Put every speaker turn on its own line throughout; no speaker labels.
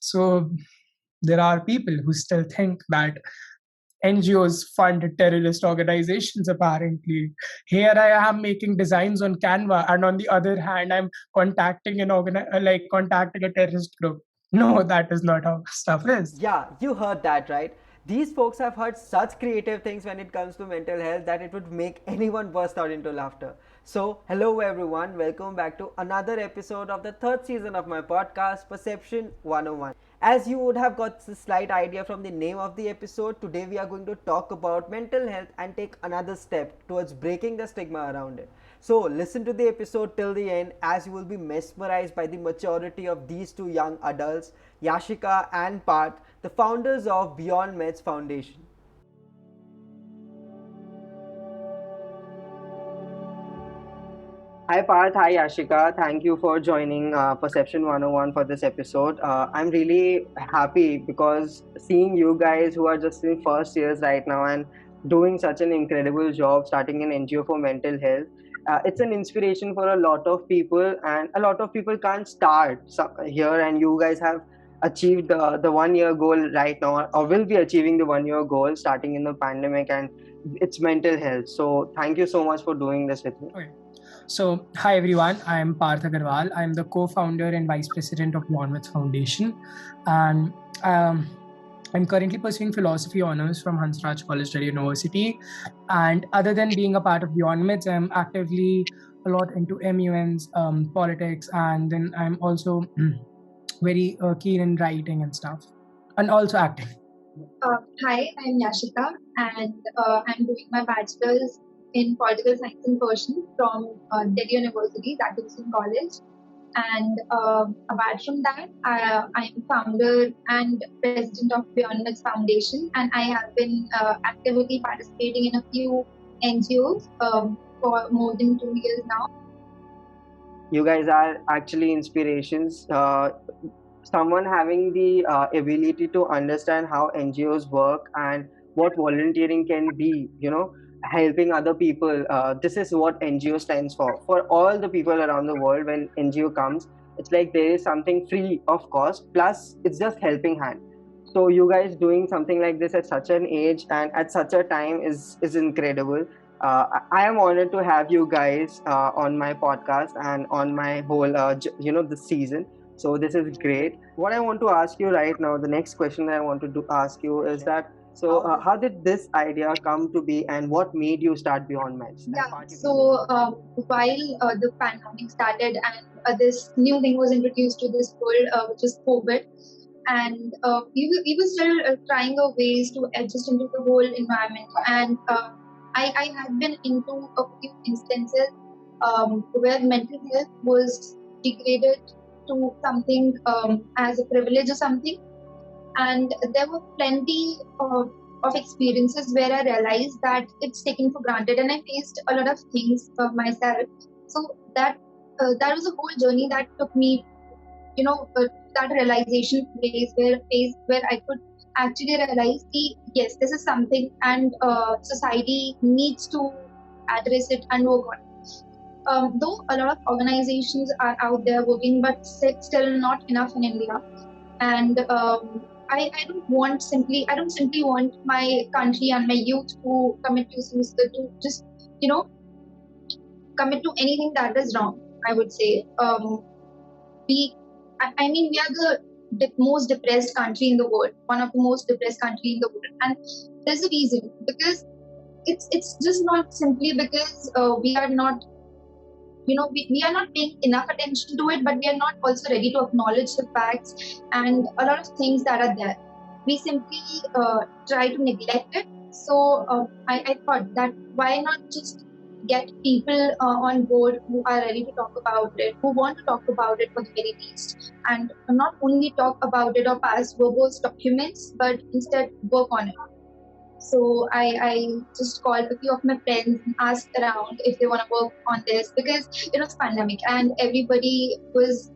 So there are people who still think that NGOs fund terrorist organizations, apparently. Here I am making designs on Canva, and on the other hand, I'm contacting a terrorist group. No, that is not how stuff is.
Yeah, you heard that right. These folks have heard such creative things when it comes to mental health that it would make anyone burst out into laughter. So, hello everyone, welcome back to another episode of the third season of my podcast, Perception 101. As you would have got a slight idea from the name of the episode, today we are going to talk about mental health and take another step towards breaking the stigma around it. So, listen to the episode till the end as you will be mesmerized by the maturity of these two young adults, Yashika and Parth, the founders of Beyond Meds Foundation. Hi Parth, hi Ashika. Thank you for joining Perception 101 for this episode. I'm really happy because seeing you guys who are just in first years right now and doing such an incredible job starting an NGO for mental health. It's an inspiration for a lot of people, and a lot of people can't start here. And you guys have achieved the 1 year goal right now, or will be achieving the 1 year goal starting in the pandemic, and it's mental health. So, thank you so much for doing this with me.
Okay. So, hi everyone, I'm Parth Agarwal. I'm the co founder and vice president of Beyond Myths Foundation. And I'm currently pursuing philosophy honors from Hansraj College, Delhi University. And other than being a part of Beyond Myths, I'm actively a lot into MUNs, politics, and then I'm also very keen in writing and stuff, and also acting.
Hi, I'm Yashika, and I'm doing my bachelor's in political science and Persian from Delhi University, Atkinson College. And apart from that, I'm founder and president of Beyond Myths Foundation, and I have been actively participating in a few NGOs for more than 2 years now.
You guys are actually inspirations. Someone having the ability to understand how NGOs work and what volunteering can be, helping other people. This is what NGO stands for. For all the people around the world, when NGO comes, it's like there is something free of cost, plus it's just helping hand. So you guys doing something like this at such an age and at such a time is incredible. I am honored to have you guys on my podcast and on my whole, this season. So this is great. What I want to ask you right now, the next question that I wanted to ask you is that, so how did this idea come to be and what made you start Beyond Meds?
Yeah, so while the pandemic started and this new thing was introduced to this world, which is COVID, and we were still trying our ways to adjust into the whole environment. And I have been into a few instances where mental health was degraded to something as a privilege or something. And there were plenty of experiences where I realized that it's taken for granted, and I faced a lot of things myself. So that was a whole journey that took me, that realization phase where I could actually realize that yes, this is something, and society needs to address it and work on it. Though a lot of organizations are out there working, but still not enough in India. And I don't simply want my country and my youth to commit to suicide, to just, commit to anything that is wrong, I would say. We are the most depressed country in the world, one of the most depressed country in the world. And there's a reason, because it's just not simply because we are not, we are not paying enough attention to it, but we are not also ready to acknowledge the facts and a lot of things that are there. We simply try to neglect it. So I thought that why not just get people on board who are ready to talk about it, who want to talk about it for the very least, and not only talk about it or pass verbose documents, but instead work on it. So I just called a few of my friends and asked around if they want to work on this, because it was pandemic and everybody was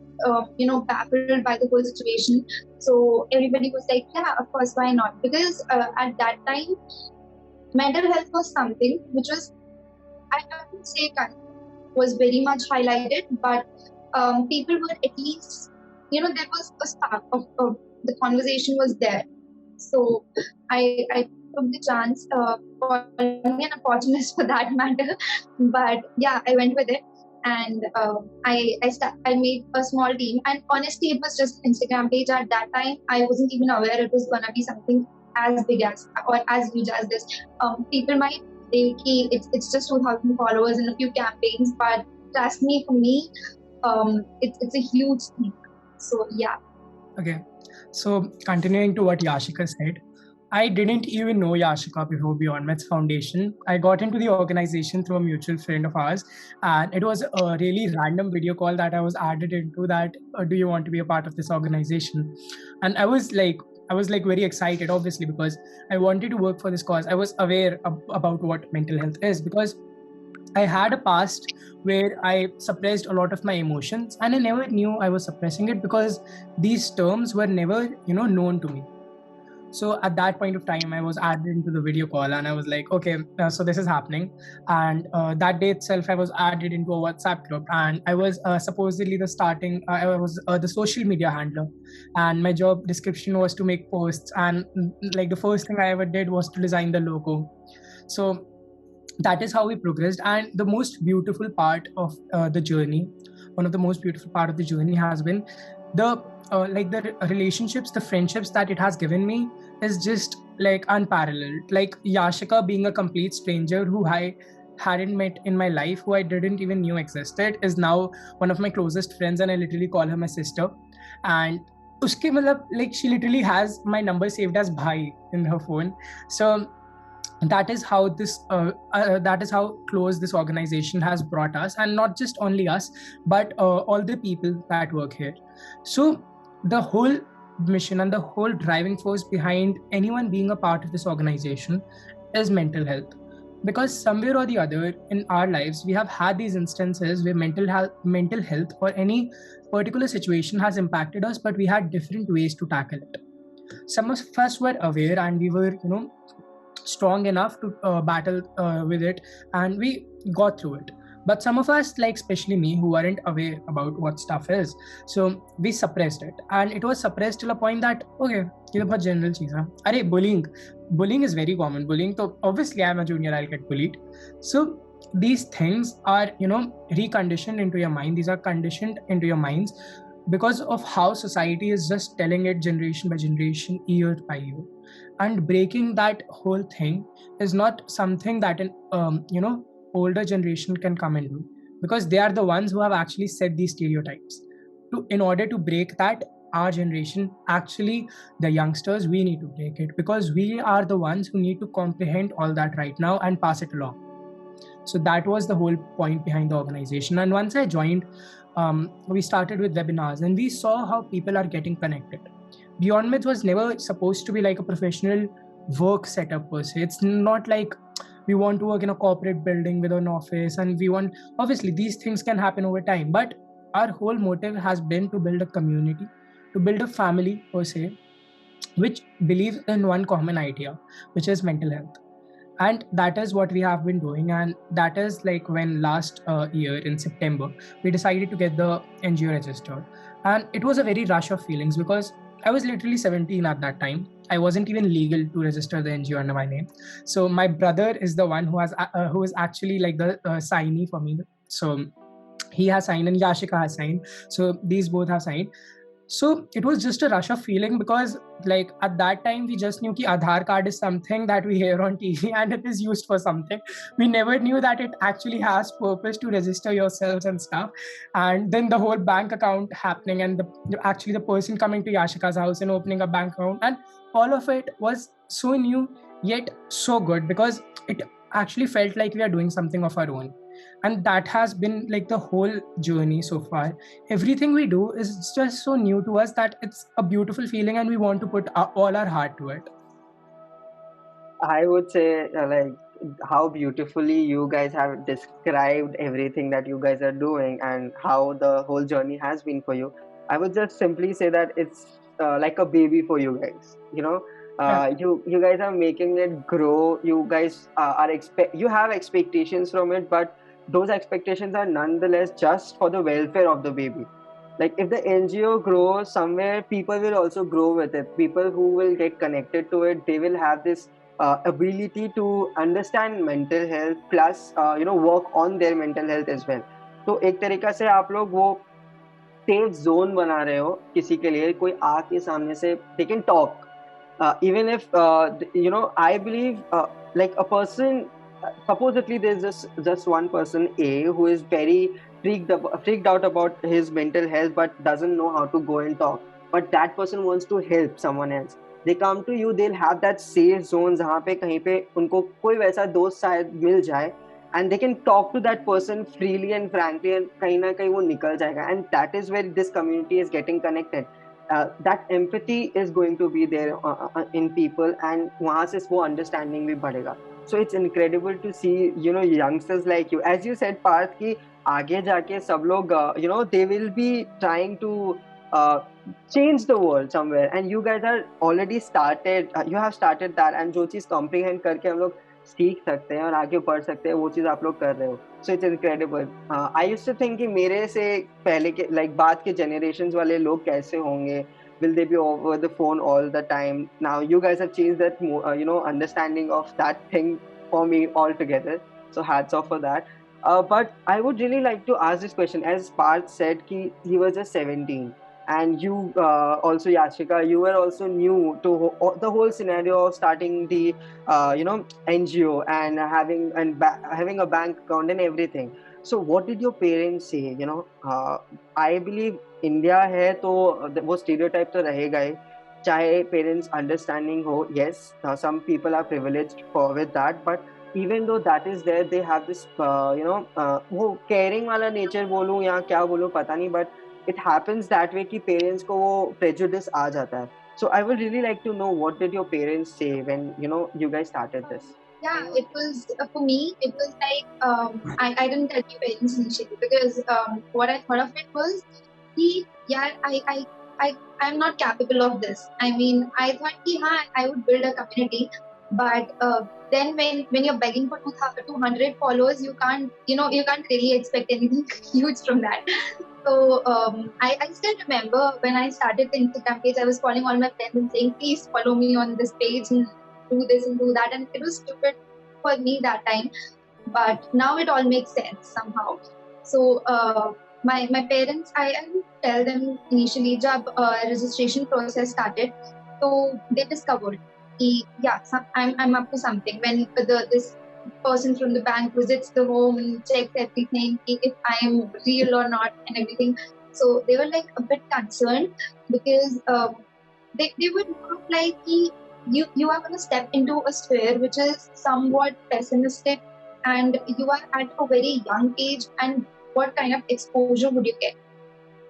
baffled by the whole situation. So everybody was like, yeah, of course, why not? Because at that time, mental health was something which was, I would say, was very much highlighted, but people were at least, there was a spark of the conversation was there. So I took the chance. Call me an opportunist for that matter, but yeah, I went with it, and I made a small team. And honestly, it was just Instagram page at that time. I wasn't even aware it was gonna be something as big as or as huge as this. People might think it's just 2,000 followers and a few campaigns, but trust me, for me, it's a huge thing. So yeah.
Okay. So continuing to what Yashika said, I didn't even know Yashika before Beyond Myths Foundation. I got into the organization through a mutual friend of ours, and it was a really random video call that I was added into. That do you want to be a part of this organization? And I was like very excited, obviously, because I wanted to work for this cause. I was aware about what mental health is because I had a past where I suppressed a lot of my emotions, and I never knew I was suppressing it because these terms were never, known to me. So at that point of time, I was added into the video call, and I was like, okay, so this is happening. And that day itself, I was added into a WhatsApp group, and I was supposedly I was the social media handler, and my job description was to make posts. And like the first thing I ever did was to design the logo. So that is how we progressed. And the most beautiful part of the journey, one of the most beautiful part of the journey has been the relationships, the friendships that it has given me is just like unparalleled. Like Yashika being a complete stranger who I hadn't met in my life, who I didn't even knew existed, is now one of my closest friends, and I literally call her my sister. And uske matlab, like she literally has my number saved as bhai in her phone. So that is how that is how close this organization has brought us, and not just only us, but all the people that work here. So the whole mission and the whole driving force behind anyone being a part of this organization is mental health, because somewhere or the other in our lives we have had these instances where mental health or any particular situation has impacted us, but we had different ways to tackle it. Some of us were aware and we were strong enough to battle with it, and we got through it. But some of us, like especially me, who weren't aware about what stuff is, so we suppressed it, and it was suppressed till a point that okay, ये तो बहुत general चीज है. अरे bullying is very common. Bullying, तो obviously I'm a junior, I'll get bullied. So these things are reconditioned into your mind. These are conditioned into your minds because of how society is just telling it generation by generation, year by year. And breaking that whole thing is not something that an older generation can come and do, because they are the ones who have actually set these stereotypes. In order to break that, our generation, actually the youngsters, we need to break it, because we are the ones who need to comprehend all that right now and pass it along. So that was the whole point behind the organization. And once I joined, we started with webinars, and we saw how people are getting connected. Beyond Myth was never supposed to be like a professional work setup per se. It's not like we want to work in a corporate building with an office, and we want, obviously these things can happen over time, but our whole motive has been to build a community, to build a family per se, which believes in one common idea, which is mental health. And that is what we have been doing. And that is like when last year in September we decided to get the NGO registered, and it was a very rush of feelings because I was literally 17 at that time. I wasn't even legal to register the NGO under my name. So my brother is the one who is actually like the signee for me. So he has signed and Yashika has signed. So these both have signed. So it was just a rush of feeling because like at that time we just knew that Aadhaar card is something that we hear on TV and it is used for something. We never knew that it actually has purpose to register yourselves and stuff. And then the whole bank account happening, and actually the person coming to Yashika's house and opening a bank account, and all of it was so new yet so good, because it actually felt like we are doing something of our own. And that has been like the whole journey so far. Everything we do is just so new to us that it's a beautiful feeling, and we want to put all our heart to it.
I would say, like, how beautifully you guys have described everything that you guys are doing and how the whole journey has been for you. I would just simply say that it's like a baby for you guys. You guys are making it grow. You guys you have expectations from it, but those expectations are nonetheless just for the welfare of the baby. Like if the NGO grows somewhere, people will also grow with it. People who will get connected to it, they will have this ability to understand mental health plus work on their mental health as well. तो एक तरीका से आप लोग वो safe zone बना रहे हो किसी के लिए, कोई आके सामने से they can talk. Even if I believe like a person, supposedly there's just one person A who is very freaked out about his mental health but doesn't know how to go and talk, but that person wants to help someone else. They come to you, they'll have that safe zone जहाँ पे कहीं पे उनको कोई वैसा दोस्त शायद मिल जाए, and they can talk to that person freely and frankly, and कहीं ना कहीं वो निकल जाएगा. And that is where this community is getting connected. That empathy is going to be there in people, and वहाँ से वो understanding भी बढ़ेगा. So it's incredible to see youngsters like you, as you said Parth, कि आगे जाके सब लोग they will be trying to uh, change the world somewhere, and you guys are already started, you have started that, and जो चीज़ comprehend करके हम लोग सीख सकते हैं और आगे बढ़ सकते हैं, वो चीज़ आप लोग कर रहे हो. So it's incredible. I used to think कि मेरे से पहले के बाद के जनरेशंस वाले लोग कैसे होंगे, will they be over the phone all the time? Now you guys have changed that understanding of that thing for me altogether, so hats off for that. But I would really like to ask this question. As Parth said ki he was just 17, and you also, Yashika, you were also new to the whole scenario of starting the NGO and having a bank account and everything. So what did your parents say? I believe India है तो वो stereotype तो रहेगा ही, चाहे parents understanding हो. Yes, some people are privileged for with that, but even though that is there, they have this वो caring वाला नेचर बोलूं या क्या बोलूं पता नहीं, but it happens that way कि पेरेंट्स को वो प्रेजुडिस आ जाता है. So I would really like to know, what did your parents say when you guys started this?
Yeah, it was for me. It was like I didn't tell my parents initially because what I thought of it was, I'm not capable of this. I mean, I thought I would build a community, but then when you're begging for 200 followers, you can't really expect anything huge from that. So I still remember when I started the Instagram page, I was calling all my friends and saying, please follow me on this page and do this and do that, and it was stupid for me that time, but now it all makes sense somehow. So my parents, I tell them initially jab registration process started, so they discovered I'm up to something when this person from the bank visits the home and checks everything, if I am real or not and everything. So they were like a bit concerned because they were not like you are going to step into a sphere which is somewhat pessimistic, and you are at a very young age, and what kind of exposure would you get?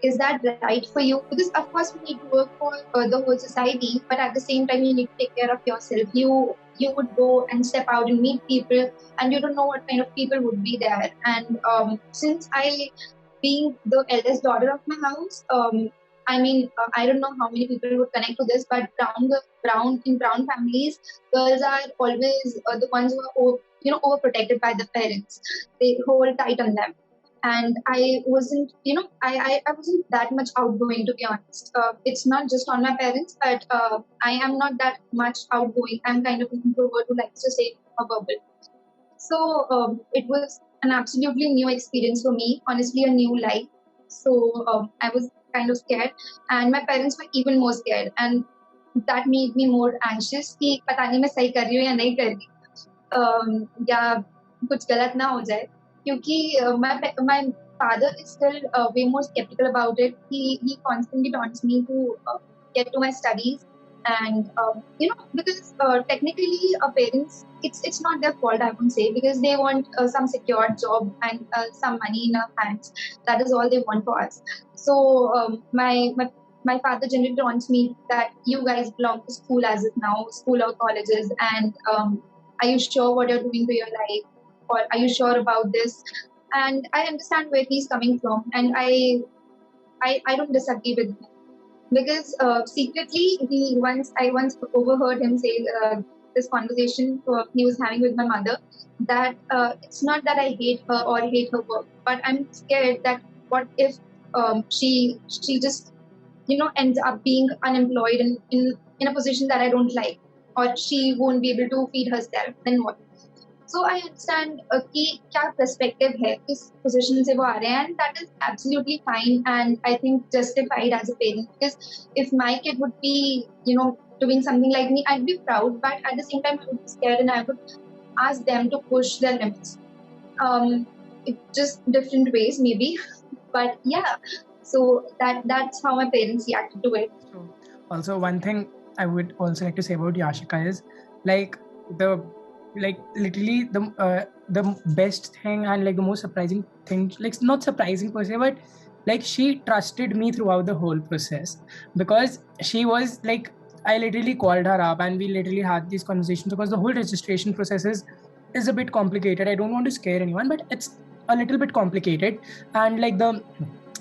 Is that right for you? Because of course you need to work for the whole society, but at the same time you need to take care of yourself. You would go and step out and meet people, and you don't know what kind of people would be there. And since I, being the eldest daughter of my house, I mean, I don't know how many people would connect to this, but in brown families, girls are always the ones who are overprotected by the parents. They hold tight on them, and I wasn't, I wasn't that much outgoing, to be honest. It's not just on my parents, but I am not that much outgoing. I'm kind of an introvert who likes to stay a bubble. So it was an absolutely new experience for me, honestly, a new life. So I was kind of scared, and my parents were even more scared, and that made me more anxious कि पता नहीं मैं सही कर रही हूँ या नहीं कर रही, या कुछ गलत ना हो जाए, क्योंकि my father is still way more skeptical about it. He constantly taunts me to get to my studies, and because technically parents, it's not their fault, I won't say, because they want some secure job and some money in our hands. That is all they want for us. So my father generally taunts me that you guys belong to school as of now, school or colleges, and are you sure what you're doing to your life, or are you sure about this? And I understand where he's coming from, and I don't disagree with him, because secretly I once overheard him say this conversation he was having with my mother, that it's not that I hate her or hate her work, but I'm scared that what if she just ends up being unemployed in a position that I don't like, or she won't be able to feed herself, then what? So I understand कि क्या perspective है, किस position से वो आ रहे हैं, and that is absolutely fine and I think justified as a parent, because if my kid would be doing something like me, I'd be proud, but at the same time I would be scared and I would ask them to push their limits. It's just different ways maybe, but yeah. So that's how my parents reacted to it.
So, also one thing I would also like to say about Yashika is like literally the best thing and like the most surprising thing, like not surprising per se, but like she trusted me throughout the whole process, because she was like, I literally called her up and we literally had these conversations, because the whole registration process is a bit complicated. I don't want to scare anyone, but it's a little bit complicated, and like the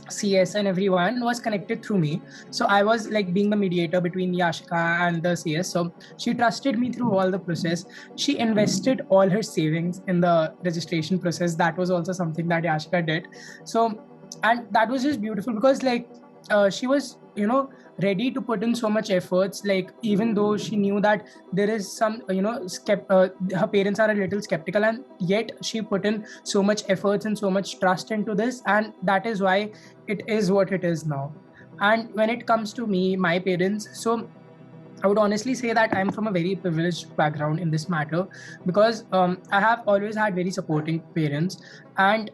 CS and everyone was connected through me. So I was like being the mediator between Yashika and the CS. So she trusted me through all the process. She invested all her savings in the registration process. That was also something that Yashika did. So, and that was just beautiful, because like she was, ready to put in so much efforts, like even though she knew that there is some her parents are a little skeptical, and yet she put in so much efforts and so much trust into this, and that is why it is what it is now. And when it comes to me, my parents, so I would honestly say that I'm from a very privileged background in this matter, because I have always had very supporting parents. And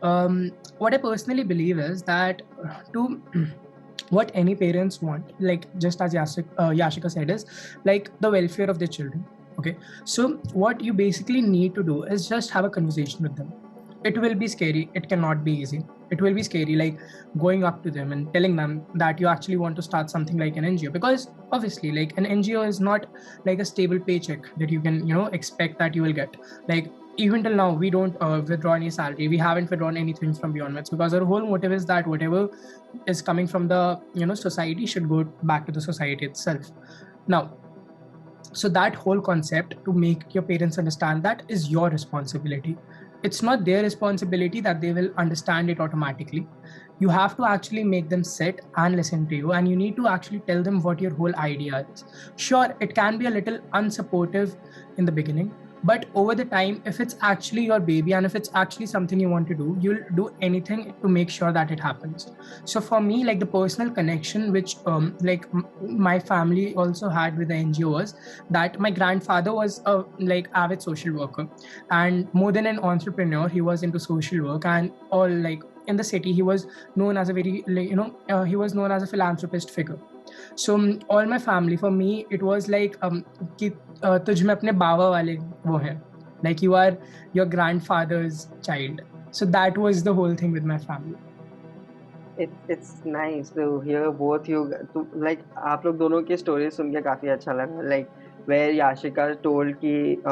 what I personally believe is that to what any parents want, like just as Yashika said, is like the welfare of their children. Okay, so what you basically need to do is just have a conversation with them. It will be scary. It cannot be easy. It will be scary, like going up to them and telling them that you actually want to start something like an NGO, because obviously, like an NGO is not like a stable paycheck that you can, expect that you will get. Like even till now, we don't withdraw any salary. We haven't withdrawn anything from Beyond Myths, because our whole motive is that whatever is coming from the society should go back to the society itself. Now, so that whole concept, to make your parents understand that, is your responsibility. It's not their responsibility that they will understand it automatically. You have to actually make them sit and listen to you, and you need to actually tell them what your whole idea is. Sure, it can be a little unsupportive in the beginning, but over the time, if it's actually your baby and if it's actually something you want to do, you'll do anything to make sure that it happens. So for me, like the personal connection which my family also had with the NGO was that my grandfather was a like avid social worker, and more than an entrepreneur, he was into social work, and all like in the city he was known as a very he was known as a philanthropist figure. So all my family, for me it was like कि तुझ में अपने बाबा वाले वो है, like you are your grandfather's child. So that was the whole thing with my family.
It's nice to hear both you to like आप लोग दोनों की story सुन के काफी अच्छा लगा, like where Yashika told कि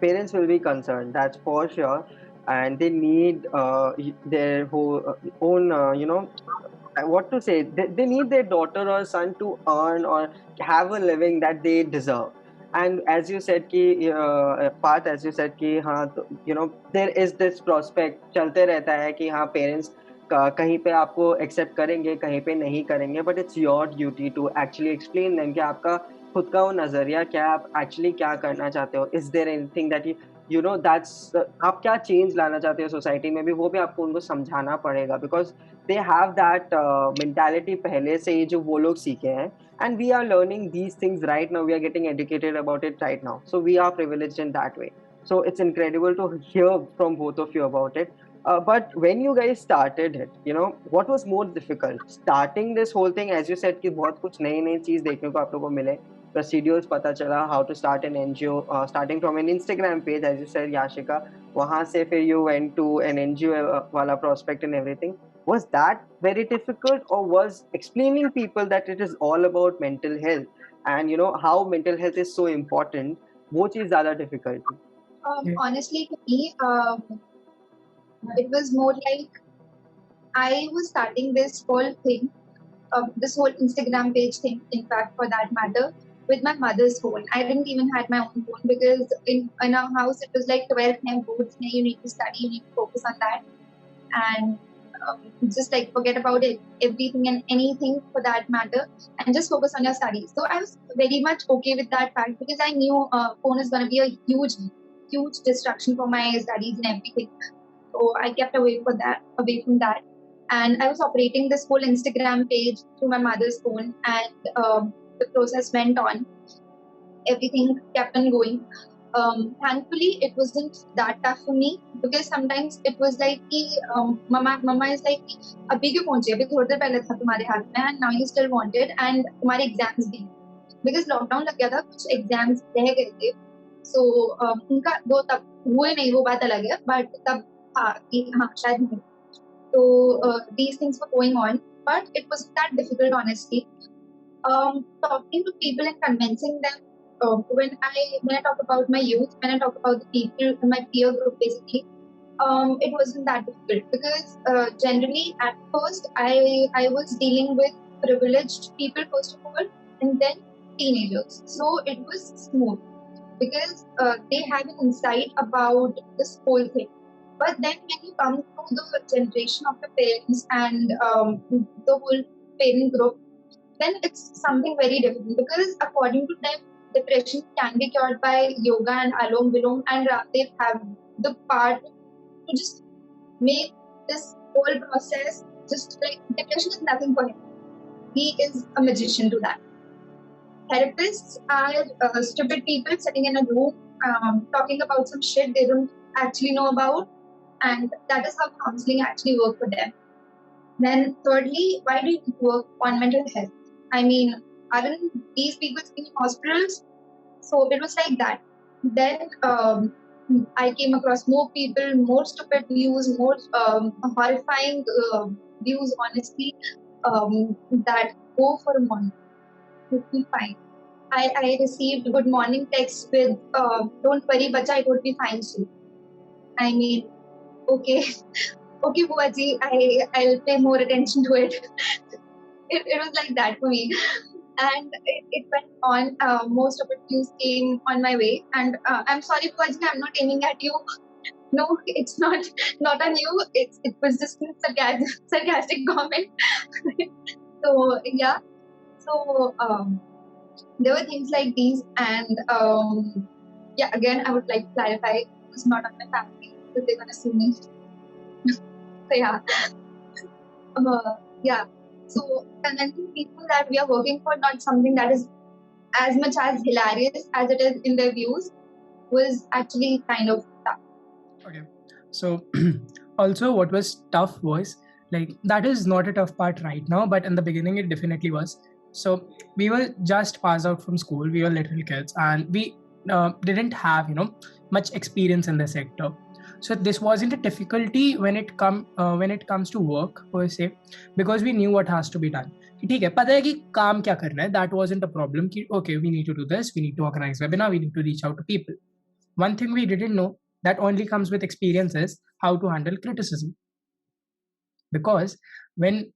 parents will be concerned, that's for sure, and they need their whole own what to say, they need their daughter or son to earn or have a living that they deserve. And as you said कि Parth, as you said कि हाँ तो, there is this prospect चलते रहता है कि हाँ parents कहीं पे आपको एक्सेप्ट करेंगे, कहीं पे नहीं करेंगे, but it's your duty to actually explain them कि आपका खुद का वो नजरिया क्या है, आप एक्चुअली क्या करना चाहते हो, is there anything that that's आप क्या चेंज लाना चाहते हो सोसाइटी में भी, वो भी आपको उनको समझाना पड़ेगा, because they have that mentality पहले से ही जो वो लोग सीखे हैं, and we are learning these things right now, we are getting educated about it right now, so we are privileged in that way. So it's incredible to hear from both of you about it. But when you guys started it, what was more difficult? Starting this whole thing, as you said, कि बहुत कुछ नई चीज देखने को आप लोगों को मिले, procedures पता चला, how to start an NGO, starting from an Instagram page, as you said, Yashika, वहाँ से फिर you went to an NGO वाला prospect and everything. Was that very difficult, or was explaining people that it is all about mental health and how mental health is so important, वो चीज ज़्यादा difficult थी?
Honestly, to me, it was more like I was starting this whole thing, this whole Instagram page thing, in fact, for that matter, with my mother's phone. I didn't even have my own phone, because in our house it was like 12th boards, you need to study, you need to focus on that. And just like forget about it, everything and anything for that matter, and just focus on your studies. So I was very much okay with that fact because I knew phone is going to be a huge distraction for my studies and everything. So I kept away from that. And I was operating this whole Instagram page through my mother's phone, and the process went on. Everything kept on going. Thankfully, it wasn't that tough for me because sometimes it was like, mama is like, अभी क्यों पहुंचे? अभी थोड़ी देर पहले था तुम्हारे हाथ में, and now you still want it, and तुम्हारे exams भी, because lockdown लग गया था, कुछ exams रह गए थे, so उनका दो तब हुए नहीं, वो बात अलग है, but तब हाँ कि हाँ शायद नहीं. So these things were going on, but it wasn't that difficult, honestly. Talking to people and convincing them. When I talk about my youth, when I talk about the people in my peer group, basically, it wasn't that difficult because generally at first I was dealing with privileged people first of all, and then teenagers. So it was smooth because they have an insight about this whole thing. But then when you come to the generation of the parents and the whole parent group, then it's something very different because according to them, depression can be cured by yoga and alom vilom, and they have the part to just make this whole process just like depression is nothing for him. He is a magician to that. Therapists are stupid people sitting in a room talking about some shit they don't actually know about, and that is how counseling actually works for them. Then thirdly, why do you work on mental health? I mean, aren't these people in hospitals? So it was like that. Then I came across more people, more stupid views, more horrifying views, honestly, that go for a morning. Would be fine. I received good morning text with, don't worry, bacha, it would be fine soon. I mean, okay, okay, Buaji, I'll pay more attention to it. It was like that for me. And it went on. Most of the views came on my way. And I'm sorry, Buaji, I'm not aiming at you. No, it's not on you. It was just a sarcastic comment. So yeah. So there were things like these, and yeah. Again, I would like to clarify, it was not on my family because they're gonna sue me. So yeah, yeah. So convincing people that we are working for not something that is as much as hilarious as it is in their views was actually kind of tough.
Okay. So also what was tough was like that is not a tough part right now, but in the beginning it definitely was. So we were just passed out from school. We were little kids, and we didn't have much experience in the sector. So this wasn't a difficulty when it comes to work per se, because we knew what has to be done. कि ठीक है, पता है कि काम क्या करना है. That wasn't a problem. कि okay, we need to do this. We need to organize webinar. We need to reach out to people. One thing we didn't know that only comes with experience is how to handle criticism. Because when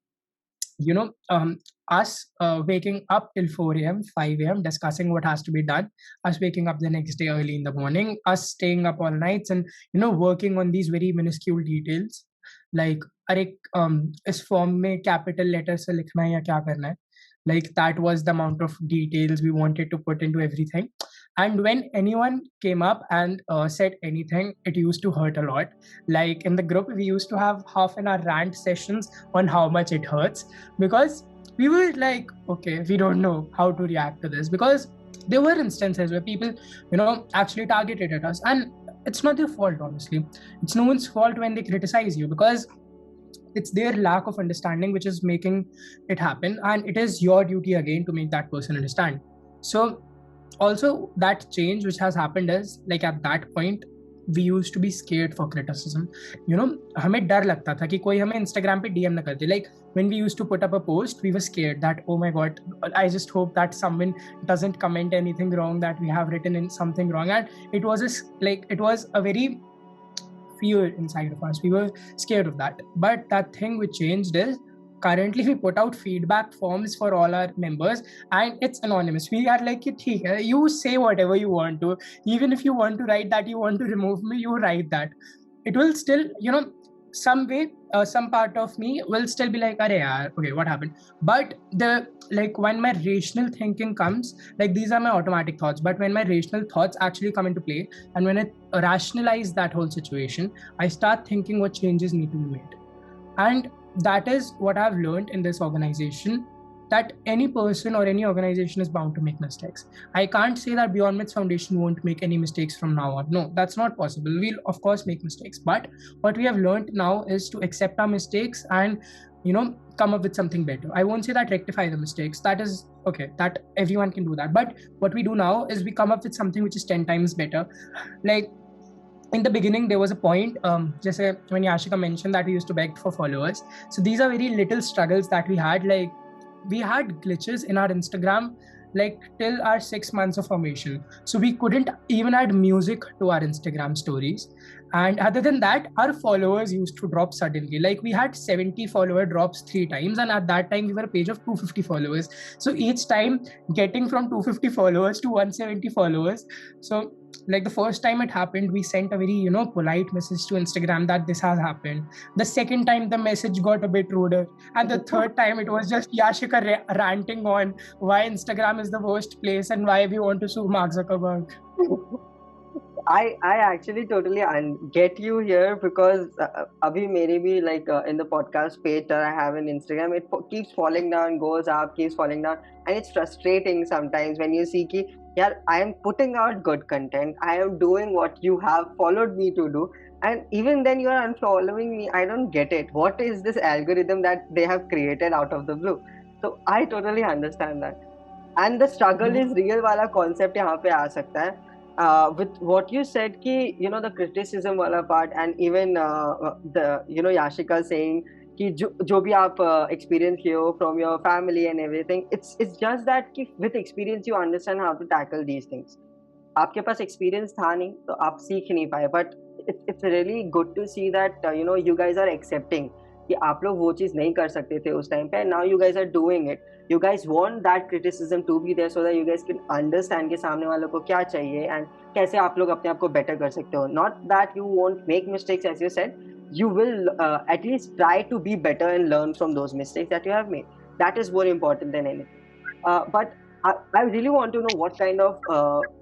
us waking up till 4 a.m., 5 a.m., discussing what has to be done, us waking up the next day early in the morning, us staying up all nights and working on these very minuscule details, like अरे इस form में capital letter से लिखना है या क्या करना है, like that was the amount of details we wanted to put into everything. And when anyone came up and said anything, it used to hurt a lot. Like in the group, we used to have half an hour rant sessions on how much it hurts, because we were like, okay, we don't know how to react to this, because there were instances where people actually targeted at us, and it's not their fault, honestly. It's no one's fault when they criticize you, because it's their lack of understanding which is making it happen, and it is your duty again to make that person understand. So also that change which has happened is like at that point we used to be scared for criticism. हमें डर लगता था कि कोई हमें Instagram पे DM ना कर दे. Like when we used to put up a post, we were scared that, oh my god, I just hope that someone doesn't comment anything wrong, that we have written in something wrong. And it was a very fear inside of us. We were scared of that. But that thing which changed is currently we put out feedback forms for all our members, and it's anonymous. We are like, you say whatever you want to. Even if you want to write that you want to remove me, you write that. It will still, some way, some part of me will still be like, "Arey yaar, okay, what happened?" But when my rational thinking comes, like these are my automatic thoughts. But when my rational thoughts actually come into play, and when I rationalize that whole situation, I start thinking what changes need to be made. And that is what I've learned in this organization, that any person or any organization is bound to make mistakes. I can't say that Beyond Myths Foundation won't make any mistakes from now on. No, that's not possible. We'll of course make mistakes, but what we have learned now is to accept our mistakes and come up with something better. I won't say that rectify the mistakes, that is okay, that everyone can do that, but what we do now is we come up with something which is 10 times better. Like in the beginning, there was a point, just when Yashika mentioned that we used to beg for followers. So these are very little struggles that we had. Like we had glitches in our Instagram, like till our 6 months of formation. So we couldn't even add music to our Instagram stories. And other than that, our followers used to drop suddenly. Like we had 70 follower drops 3 times. And at that time, we were a page of 250 followers. So each time getting from 250 followers to 170 followers. So like the first time it happened, we sent a very polite message to Instagram that this has happened. The second time the message got a bit ruder, and the third time it was just Yashika ranting on why Instagram is the worst place and why we want to sue Mark Zuckerberg.
I actually totally get you here, because abhi mere bhi like in the podcast page that I have in Instagram, it keeps falling down, goes up, keeps falling down, and it's frustrating sometimes when you see ki yeah, I am putting out good content, I am doing what you have followed me to do, and even then you are unfollowing me. I don't get it. What is this algorithm that they have created out of the blue? So I totally understand that, and the struggle is real wala concept यहाँ पे आ सकता है. With what you said ki the criticism wala part, and even the Yashika saying कि जो भी आप experience किए हो from your family and everything, it's just that कि with experience you understand how to tackle these things. आपके पास experience था नहीं तो आप सीख नहीं पाए, but it's really good to see that you guys are accepting कि आप लोग वो चीज़ नहीं कर सकते थे उस टाइम पे, and now you guys are doing it. You guys want that criticism to be there so that you guys can understand कि सामने वालों को क्या चाहिए and कैसे आप लोग अपने आप को better कर सकते हो. Not that you won't make mistakes, as you said. You will at least try to be better and learn from those mistakes that you have made. That is more important than anything. But I really want to know what kind of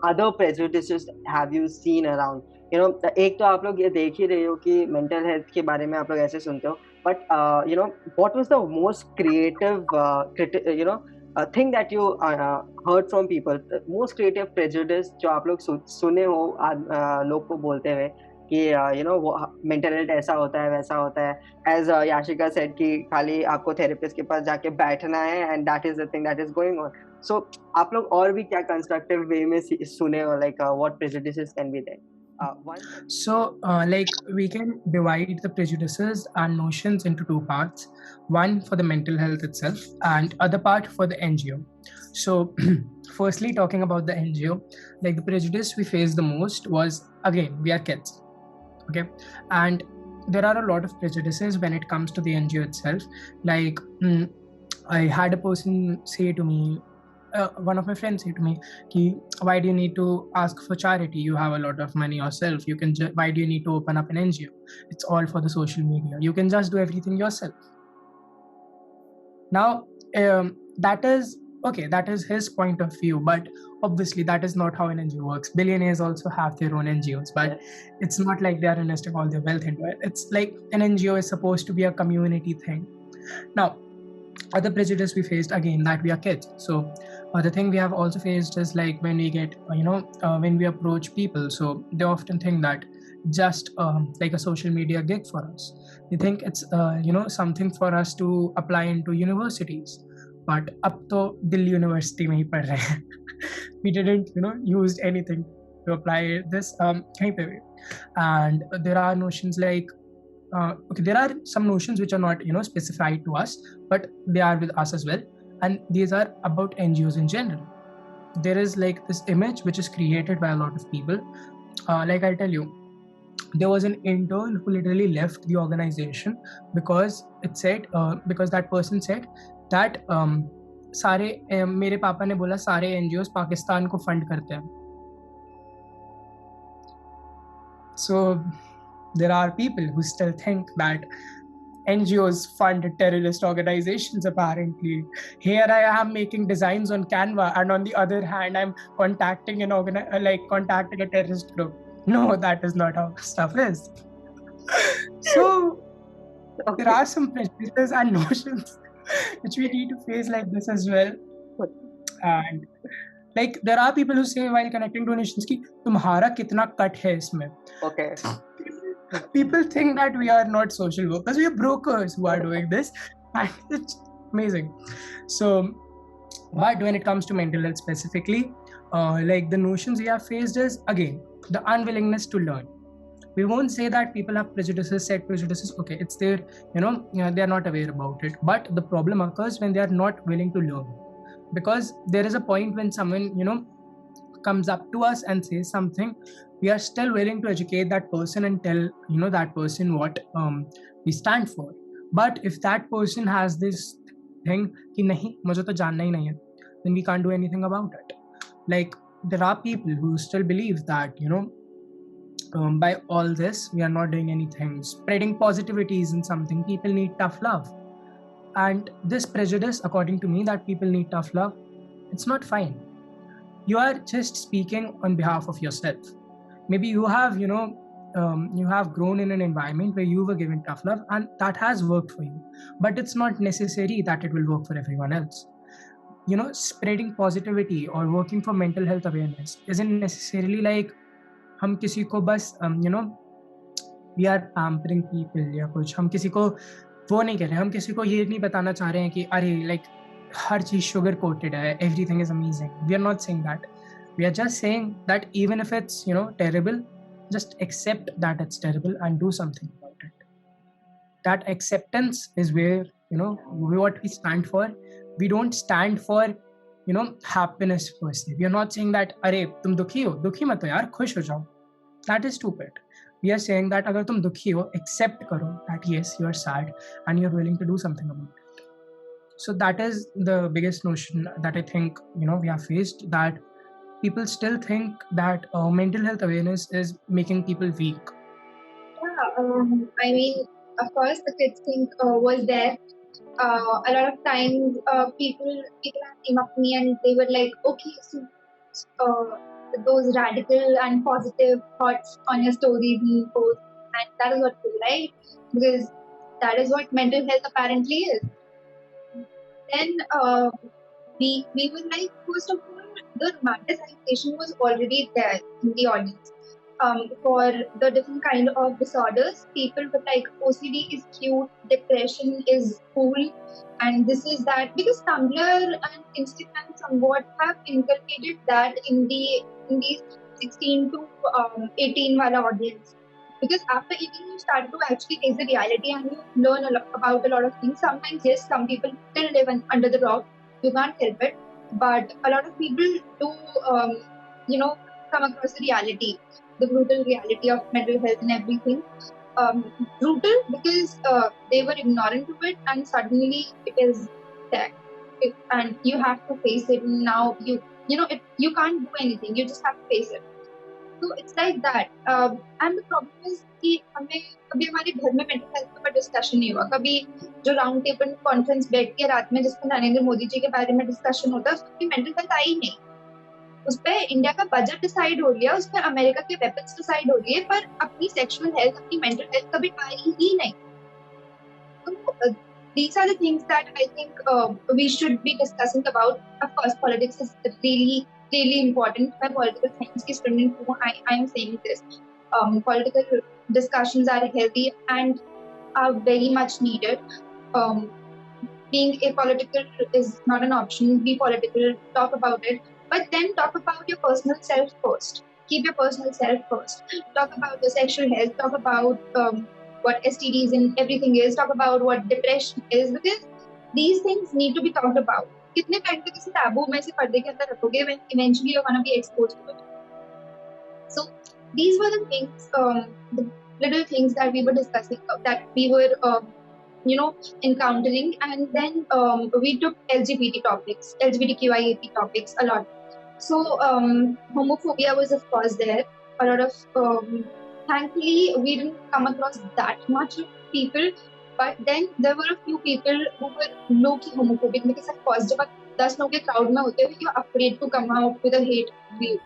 other prejudices have you seen around. एक तो आप लोग ये देख ही रहे हो कि mental health के बारे में आप लोग ऐसे सुनते हो, but what was the most creative thing that you heard from people, the most creative prejudice जो आप लोग सुने हो लोग को बोलते हुए कि मेंटल हेल्थ ऐसा होता है वैसा होता है, एज याशिका सेड कि खाली आपको थेरेपिस्ट के पास जाके बैठना है and that is the thing that is going on. So आप लोग और भी क्या कंस्ट्रक्टिव वे में सुने हो, like what prejudices can be there?
So, like we can divide the prejudices and notions into 2 parts. One for the mental health itself, and other part for the NGO. So, firstly, talking about the NGO, like the prejudice we faced the most was, again, we are kids, okay, and there are a lot of prejudices when it comes to the NGO itself. Like, I had a person say to me. One of my friends said to me, why do you need to ask for charity? You have a lot of money yourself. You can why do you need to open up an NGO? It's all for the social media. You can just do everything yourself. Now, that is okay. That is his point of view, but obviously that is not how an NGO works. Billionaires also have their own NGOs, but it's not like they are investing all their wealth into it. It's like an NGO is supposed to be a community thing. Now, other prejudice we faced, again, that we are kids. So the thing we have also faced is like when we get when we approach people, so they often think that just like a social media gig for us. They think it's something for us to apply into universities, but up to Delhi University mein hi pad rahe hain. We didn't used anything to apply this kahin pe bhi. And there are notions like okay, there are some notions which are not specified to us, but they are with us as well, and these are about NGOs in general. There is like this image which is created by a lot of people. Like I'll tell you, there was an intern who literally left the organization because it said because that person said that सारे मेरे पापा ने बोला सारे NGOs Pakistan को fund करते हैं. So there are people who still think that NGOs fund terrorist organizations, apparently. Here I am making designs on Canva, and on the other hand, I'm contacting contacting a terrorist group. No, that is not how stuff is. So there
Okay.
are some prejudices and notions which we need to face like this as well. And like there are people who say while connecting donations ki तुम्हारा कितना cut है इसमें.
Okay.
People think that we are not social workers, we are brokers who are doing this, and it's amazing. So but when it comes to mental health specifically, like the notions we have faced is again the unwillingness to learn. We won't say that people have prejudices, set prejudices. Okay, it's there, they are not aware about it, but the problem occurs when they are not willing to learn. Because there is a point when someone comes up to us and says something, we are still willing to educate that person and tell that person what we stand for. But if that person has this thing कि नहीं मुझे तो जानना ही नहीं है, then we can't do anything about it. Like there are people who still believe that by all this we are not doing anything. Spreading positivity isn't something. People need tough love, and this prejudice, according to me, that people need tough love, it's not fine. You are just speaking on behalf of yourself. Maybe you have you have grown in an environment where you were given tough love and that has worked for you, but it's not necessary that it will work for everyone else. Spreading positivity or working for mental health awareness isn't necessarily like हम किसी को बस we are pampering people या कुछ. हम किसी को वो नहीं कह रहे, हम किसी को ये नहीं बताना चाह रहे हैं कि अरे like हर चीज sugar coated है, everything is amazing. We are not saying that. We are just saying that even if it's terrible, just accept that it's terrible and do something about it. That acceptance is where what we stand for. We don't stand for happiness per se. We are not saying that अरे तुम दुखी हो, दुखी मत हो यार, खुश हो जाओ. That is stupid. We are saying that अगर तुम दुखी हो, accept करो that yes, you are sad and you're willing to do something about it. So that is the biggest notion that I think we have faced, that people still think that mental health awareness is making people weak.
I mean, of course, the kids thing was there. A lot of times, people came up to me and they were like, "Okay, so those radical and positive thoughts on your stories and posts, and that is what you like, because that is what mental health apparently is." Then we were like, first of all, the romanticization was already there in the audience. For the different kind of disorders, people were like, OCD is cute, depression is cool, and this is that, because Tumblr and Instagram somewhat have inculcated that in these 16 to 18 wala audience. Because after 18 you start to actually face the reality and you learn about a lot of things. Sometimes yes, some people still live under the rock, you can't help it, but a lot of people do come across the reality, the brutal reality of mental health and everything. Brutal because they were ignorant to it and suddenly it is there, and you have to face it. Now you can't do anything, you just have to face it. So it's like that. And the problem is कि हमें कभी हमारे घर में mental health पर discussion नहीं हुआ. कभी जो राउंड टेबल कॉन्फ्रेंस बैठ के रात में जिसमें नरेंद्र मोदी जी के बारे में डिस्कशन होता है, उसमें मेंटल हेल्थ आई नहीं. उस पर इंडिया का बजट डिसाइड हो गया, उस पर अमेरिका के वेपन्स डिसाइड हो गए, पर अपनी सेक्सुअल हेल्थ, अपनी मेंटल हेल्थ कभी आई ही नहीं. तो these are the things that I think we should be discussing about. Of course, politics is really important. I'm a political science student, I am saying this. Political discussions are healthy and are very much needed. Being apolitical is not an option. Be political, talk about it, but then talk about your personal self first. Keep your personal self first. Talk about your sexual health. Talk about what STDs and everything is. Talk about what depression is, because these things need to be talked about. कितने time तक इसे taboo में से पर्दे के अंदर रखोगे when eventually you're gonna be exposed to it. So these were the things, the little things that we were discussing, that we were encountering, and then we took LGBT topics, LGBTQIA topics a lot. So homophobia was of course there. A lot of thankfully we didn't come across that much of people, but then there were a few people who were low-key homophobic because of course जब आप 10 लोगों के crowd में होते हो, you're afraid to come out with a hate view.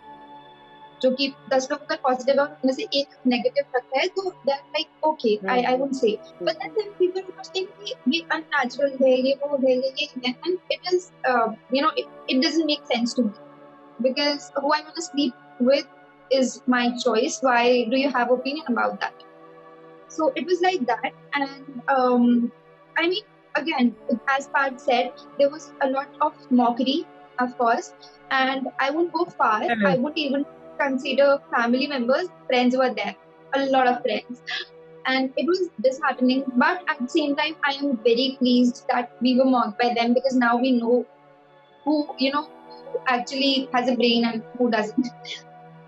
जो कि 10 लोग अगर पॉजिटिव है और उनमें से एक नेगेटिव रखता है तो that like okay I would say, but then there people who think कि ये अननेचुरल है, ये वो है, ये and it is you know it doesn't make sense to me because who I want to sleep with is my choice. Why do you have opinion about that? So it was like that, and I mean, again, as Parth said, there was a lot of mockery, of course, and I won't go far. I won't even consider family members. Friends were there, a lot of friends, and it was disheartening. But at the same time, I am very pleased that we were mocked by them because now we know who who actually has a brain and who doesn't.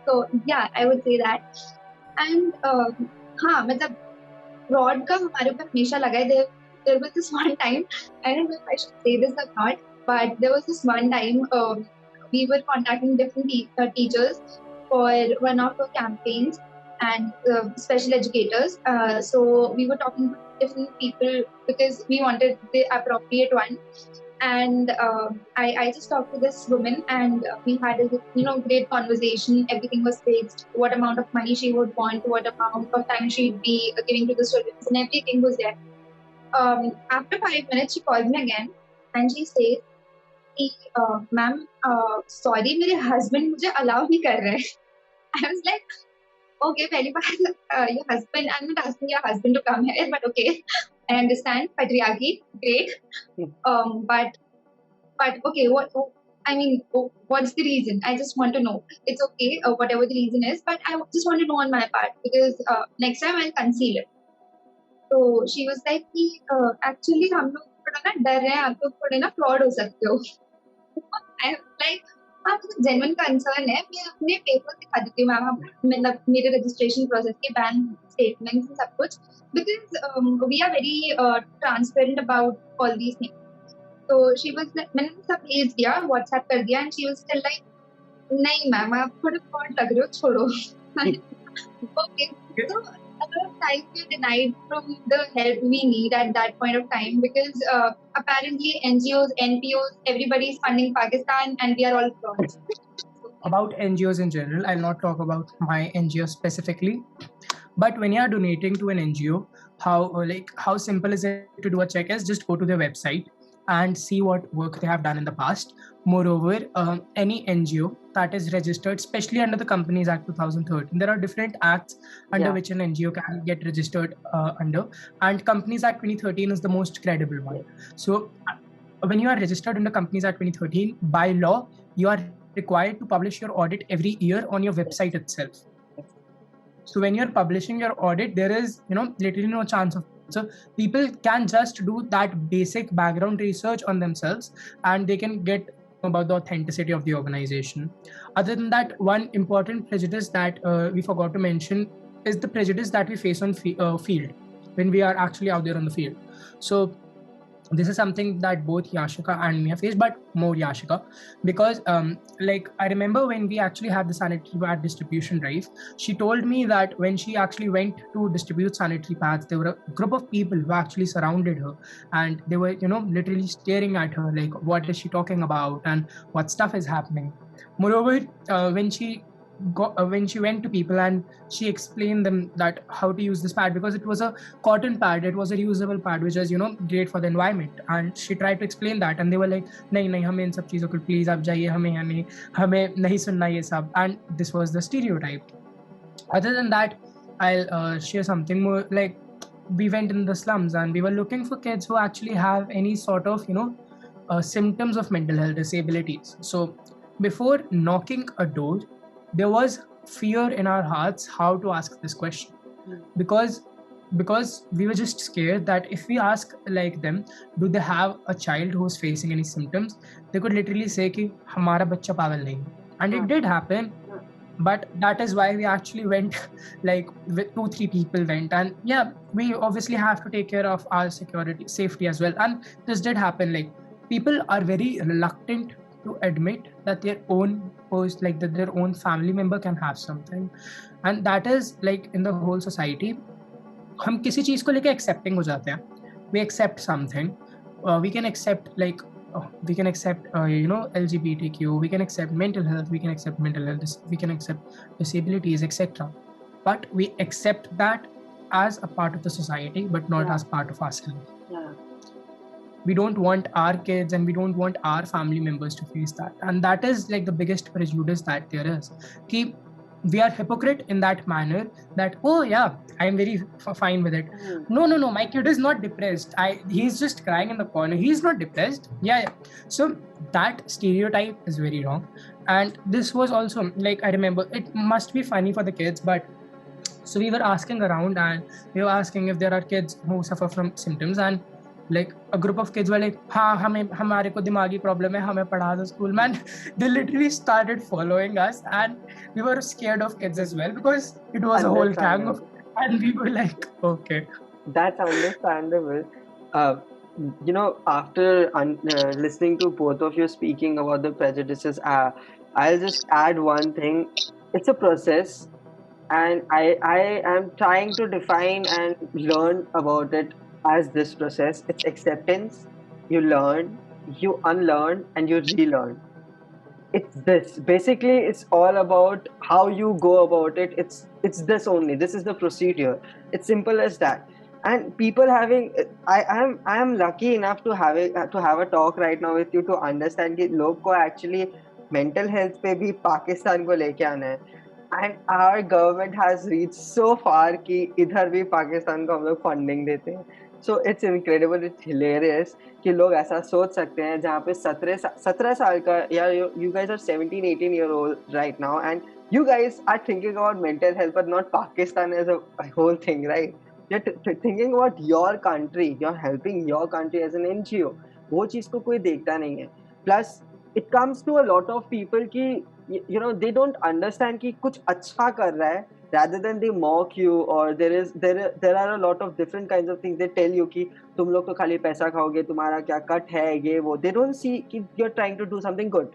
So yeah, I would say that, and हाँ मतलब fraud का हमारे ऊपर हमेशा लगा है. There was this one time, I don't know if I should say this or not, but there was this one time we were contacting different teachers for one of our campaigns and special educators. So we were talking to different people because we wanted the appropriate one. And I just talked to this woman, and we had a great conversation. Everything was fixed. What amount of money she would want, what amount of time she'd be giving to the students, and everything was there. After 5 minutes, she called me again, and she says, "Ma'am, sorry, मेरे husband मुझे allow नहीं कर रहे." I was like, "Okay, पहली बार your husband. I'm not asking your husband to come here, but okay, I understand patriarchy, great. But okay, I mean, what's the reason? I just want to know. It's okay, whatever the reason is, but I just want to know on my part because next time I'll conceal it." So she was like, कि actually हम लोग थोड़ा ना डर रहे हैं, आप लोग थोड़े ना फ्रॉड हो सकते हो. I was like, हाँ मुझे जेन्युइन कंसर्न है, मैं अपने पेपर दिखा देती हूँ मैम आपको, मतलब मेरे रजिस्ट्रेशन प्रोसेस के बैंक स्टेटमेंट्स सब कुछ, because we are very transparent about all these things. तो शी वाज लाइक, मैंने सब भेज दिया, व्हाट्सएप कर दिया, and she was still like, नहीं मैम आप थोड़े फ्रॉड लग रहे हो, छोड़ो. Okay, so a lot of times we're denied from the help we need at that point of time because apparently NGOs, NPOs, everybody is funding Pakistan and we are all frauds.
About NGOs in general, I'll not talk about my NGO specifically, but when you are donating to an NGO, how simple is it to do a check? Is just go to their website and see what work they have done in the past. Moreover, any NGO that is registered, especially under the Companies Act 2013, there are different acts under which an NGO can get registered under, and Companies Act 2013 is the most credible one. So when you are registered under Companies Act 2013, by law, you are required to publish your audit every year on your website itself. So when you're publishing your audit, there is literally no chance of. So people can just do that basic background research on themselves, and they can get about the authenticity of the organization. Other than that, one important prejudice that we forgot to mention is the prejudice that we face on field when we are actually out there on the field. So this is something that both Yashika and me have faced, but more Yashika, because I remember when we actually had the sanitary pad distribution drive, she told me that when she actually went to distribute sanitary pads, there were a group of people who actually surrounded her, and they were literally staring at her like, what is she talking about and what stuff is happening. Moreover, when she went to people and she explained them that how to use this pad, because it was a cotton pad, it was a reusable pad which is great for the environment, and she tried to explain that, and they were like, nahi hame in sab cheezon ko please aap jaiye, hame nahi sunna ye sab, and this was the stereotype. Other than that, I'll share something more. Like, we went in the slums and we were looking for kids who actually have any sort of symptoms of mental health disabilities. So before knocking a door, there was fear in our hearts how to ask this question, because we were just scared that if we ask like them, do they have a child who's facing any symptoms, they could literally say ki hamara bachcha pagal nahi. And it did happen, but that is why we actually went, like with 2-3 people went, and yeah, we obviously have to take care of our safety as well. And this did happen, like people are very reluctant to admit that their own that their own family member can have something, and that is like in the whole society हम किसी चीज को लेके accepting हो जाते हैं. We accept something. We can accept like we can accept LGBTQ. We can accept mental health. We can accept mental health. We can accept disabilities, etc. But we accept that as a part of the society, but not
Yeah.
as part of ourselves.
Yeah.
We don't want our kids and we don't want our family members to face that, and that is like the biggest prejudice that there is. Ki we are hypocrite in that manner that, oh yeah, I'm very fine with it. No, my kid is not depressed. He's just crying in the corner. He's not depressed. Yeah. So that stereotype is very wrong. And this was also like, I remember it must be funny for the kids, but so we were asking around and we were asking if there are kids who suffer from symptoms, and like a group of kids were like, हाँ हमारे को दिमागी problem है, हमें पढ़ा दो school. Man, they literally started following us, and we were scared of kids as well because it was a whole gang of, and we were like, okay.
That's understandable. After listening to both of you speaking about the prejudices, I'll just add one thing. It's a process, and I am trying to define and learn about it as this process. It's acceptance. You learn, you unlearn, and you relearn. It's this. Basically, it's all about how you go about it. It's this only. This is the procedure. It's simple as that. And people having, I am lucky enough to have a talk right now with you to understand कि लोग को actually mental health पे भी पाकिस्तान को लेके आना है. And our government has reached so far कि इधर भी पाकिस्तान को हम लोग funding देते हैं. So it's incredible, it's hilarious कि लोग ऐसा सोच सकते हैं जहाँ पे 17 साल का, या you guys are 17-18-year-old right now, and you guys are thinking about mental health but not Pakistan as a whole thing, right? You're thinking about your country, you're helping your country as an NGO. वो चीज़ को कोई देखता नहीं है. Plus it comes to a lot of people कि they don't understand कि कुछ अच्छा कर रहा है, rather than they mock you, or there are a lot of different kinds of things they tell you कि तुम लोग तो खाली पैसा खाओगे, तुम्हारा क्या कट है, ये वो. They don't see कि you're trying to do something good.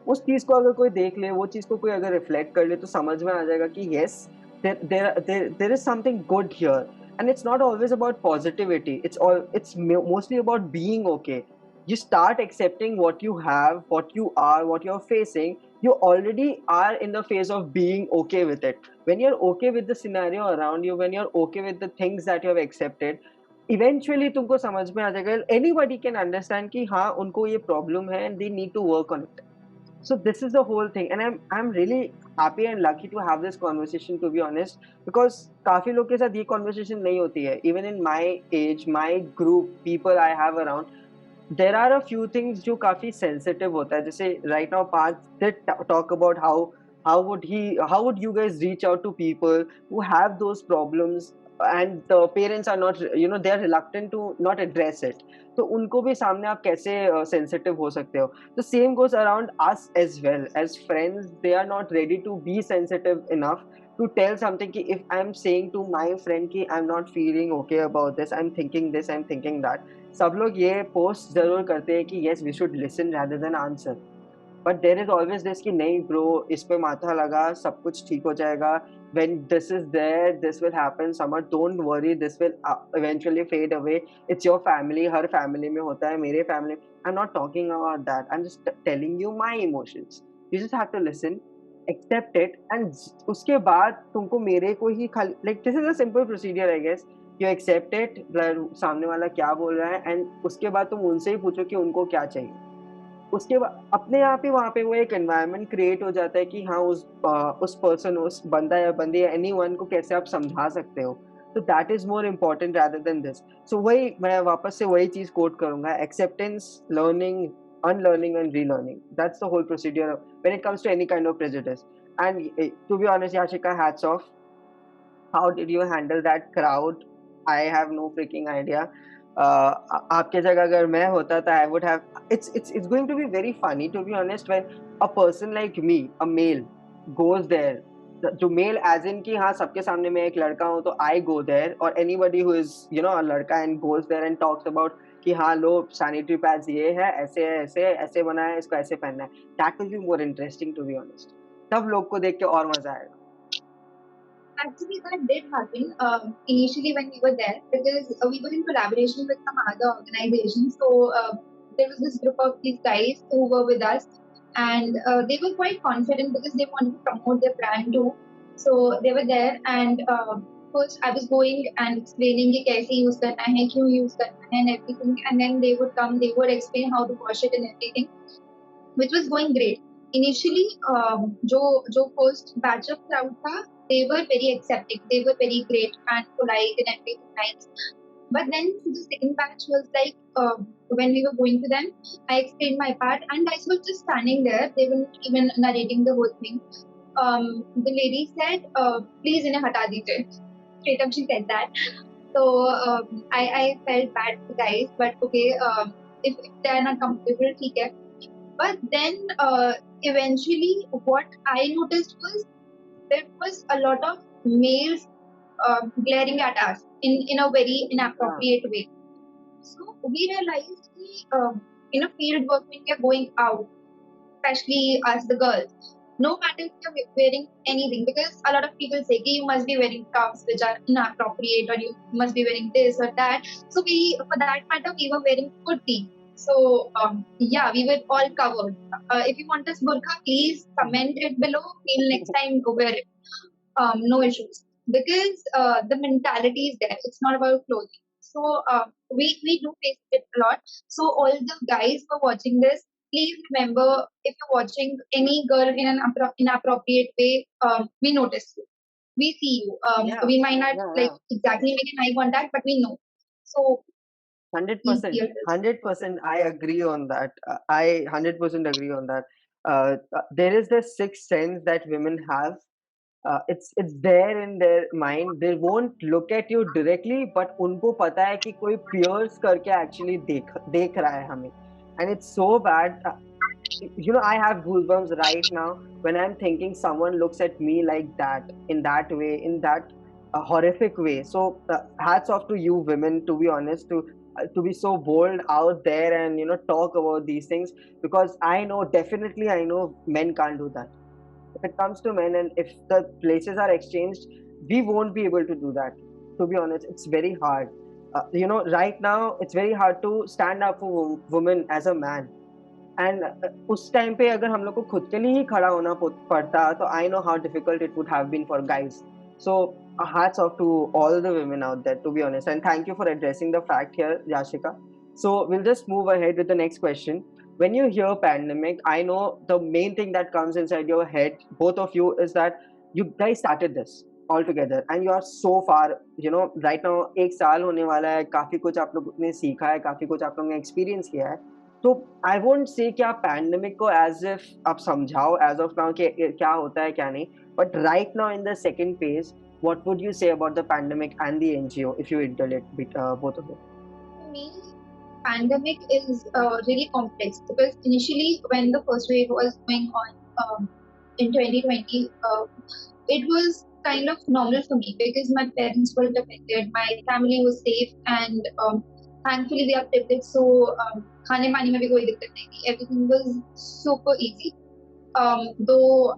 उस चीज को अगर कोई देख ले, वो चीज को कोई अगर रिफ्लेक्ट कर ले, तो समझ में आ जाएगा कि yes, there is something good here. And it's not always about positivity. It's mostly about being okay. You start accepting what you have, what you are, what you're facing. You already are in the phase of being okay with it. When you're okay with the scenario around you, when you're okay with the things that you have accepted, eventually तुमको समझ में आ जाएगा. Anybody can understand कि हाँ, उनको ये problem है and they need to work on it. So this is the whole thing, and I'm really happy and lucky to have this conversation, to be honest, because काफी लोग के साथ ये conversation नहीं होती है. Even in my age, my group, people I have around, there are a few things जो काफी sensitive होता है. जैसे right now Parth did talk about how would you guys reach out to people who have those problems, and the parents are not, they are reluctant to not address it. तो उनको भी सामने आप कैसे sensitive हो सकते हो. The same goes around us as well. As friends, they are not ready to be sensitive enough to tell something कि if I'm saying to my friend कि I'm not feeling okay about this, I'm thinking this, I'm thinking that, सब लोग ये post जरूर करते हैं कि yes, we should listen rather than answer. But there is always this कि नहीं bro, इस पे माथा लगा, सब कुछ ठीक हो जाएगा. When this is there, this will happen. Samar, don't worry, this will eventually fade away. It's your family, her family में होता है, मेरे family. I'm not talking about that. I'm just telling you my emotions. You just have to listen, accept it, and उसके बाद तुमको मेरे को ही खाली, like this is a simple procedure, I guess. You accept it, सामने वाला क्या बोल रहा है, and उसके बाद तुम उनसे ही पूछो कि उनको क्या चाहिए. उसके बाद अपने आप ही वहाँ पे वो एक एनवायरनमेंट क्रिएट हो जाता है कि हाँ, उस पर्सन, उस बंदा या बंदी या एनीवन को कैसे आप समझा सकते हो. तो that is more important rather than this. So वही मैं वापस से वही चीज कोट करूंगा, acceptance, learning, unlearning and relearning. That's the whole procedure when it comes to any kind of prejudice. And to be honest, Yashika, hats off. How did you handle that crowd? I have no freaking idea. आपके जगह अगर मैं होता था, I would have. It's going to be very funny, to be honest, when a person like me, a male, goes there. जो male as in कि हाँ, सबके सामने मैं एक लड़का हूँ तो I go there, or anybody who is a लड़का and goes there and talks about कि हाँ लो सैनिटरी पैड्स ये है, ऐसे बना है, इसको ऐसे पहनना है. That will be more interesting to be honest. तब लोग को देख के और मजा आएगा.
Actually, that did happen initially when we were there because we were in collaboration with some other organizations. So there was this group of these guys who were with us, and they were quite confident because they wanted to promote their brand too. So they were there, and first I was going and explaining कि कैसे use करना है, क्यों use करना है, and everything. And then they would come, they would explain how to wash it and everything, which was going great. Initially, जो first batch of crowd था, they were very accepting, they were very great and polite and everything nice. But then the second batch was like when we were going to them, I explained my part and I was just standing there. They weren't even narrating the whole thing. The lady said, "Please इन्हें हटा दीजिए." Straight up, she said that. So I felt bad for the guys, but okay, if they are not comfortable, ठीक है. But then eventually, what I noticed was there was a lot of males glaring at us in a very inappropriate way. So we realized in a field work when we are going out, especially us the girls, no matter if you're wearing anything, because a lot of people say you must be wearing tops which are inappropriate or you must be wearing this or that. So we, for that matter, we were wearing kurti. So yeah, we were all covered. If you want us burqa, please comment it below. We'll next time go wear it. No issues because the mentality is there. It's not about clothing. So we do face it a lot. So all the guys who are watching this, please remember if you're watching any girl in an inappropriate way, we notice you. We see you.
Yeah,
We might not
yeah,
like
yeah.
exactly make an eye contact, but we know. So
100%,
easier this.
100%. I agree on that. I 100% agree on that. There is this sixth sense that women have. It's there in their mind. They won't look at you directly, but उनको पता है कि कोई pierce करके actually देख रहा है हमें. And it's so bad. You know, I have goosebumps right now when I'm thinking someone looks at me like that, in that way, in that horrific way. So hats off to you women, to be honest, to be so bold out there and talk about these things, because I know, definitely I know, men can't do that. If it comes to men and if the places are exchanged, we won't be able to do that. To be honest, it's very hard. Right now it's very hard to stand up for women as a man. And उस time पे अगर हम लोग को खुद के लिए ही खड़ा होना पड़ता, तो I know how difficult it would have been for guys. So hats off to all the women out there, to be honest, and thank you for addressing the fact here, Yashika. So we'll just move ahead with the next question. When you hear pandemic, I know the main thing that comes inside your head, both of you, is that you guys started this all together and you are so far, right now एक साल होने वाला है, काफी कुछ आप लोग ने सीखा है, काफी कुछ आप लोगों ने एक्सपीरियंस किया है. तो आई वोंट से कि आप पैंडेमिक को एज इफ आप समझाओ एज ऑफ नाउ कि क्या होता है क्या नहीं, but right now in the second phase, what would you say about the pandemic and the NGO if you interrelate both of them?
For me, pandemic is really complex because initially when the first wave was going on in 2020, it was kind of normal for me because my parents weren't affected, my family was safe, and thankfully we are privileged. So खाने पानी में भी कोई दिक्कत नहीं थी. Everything was super easy. Though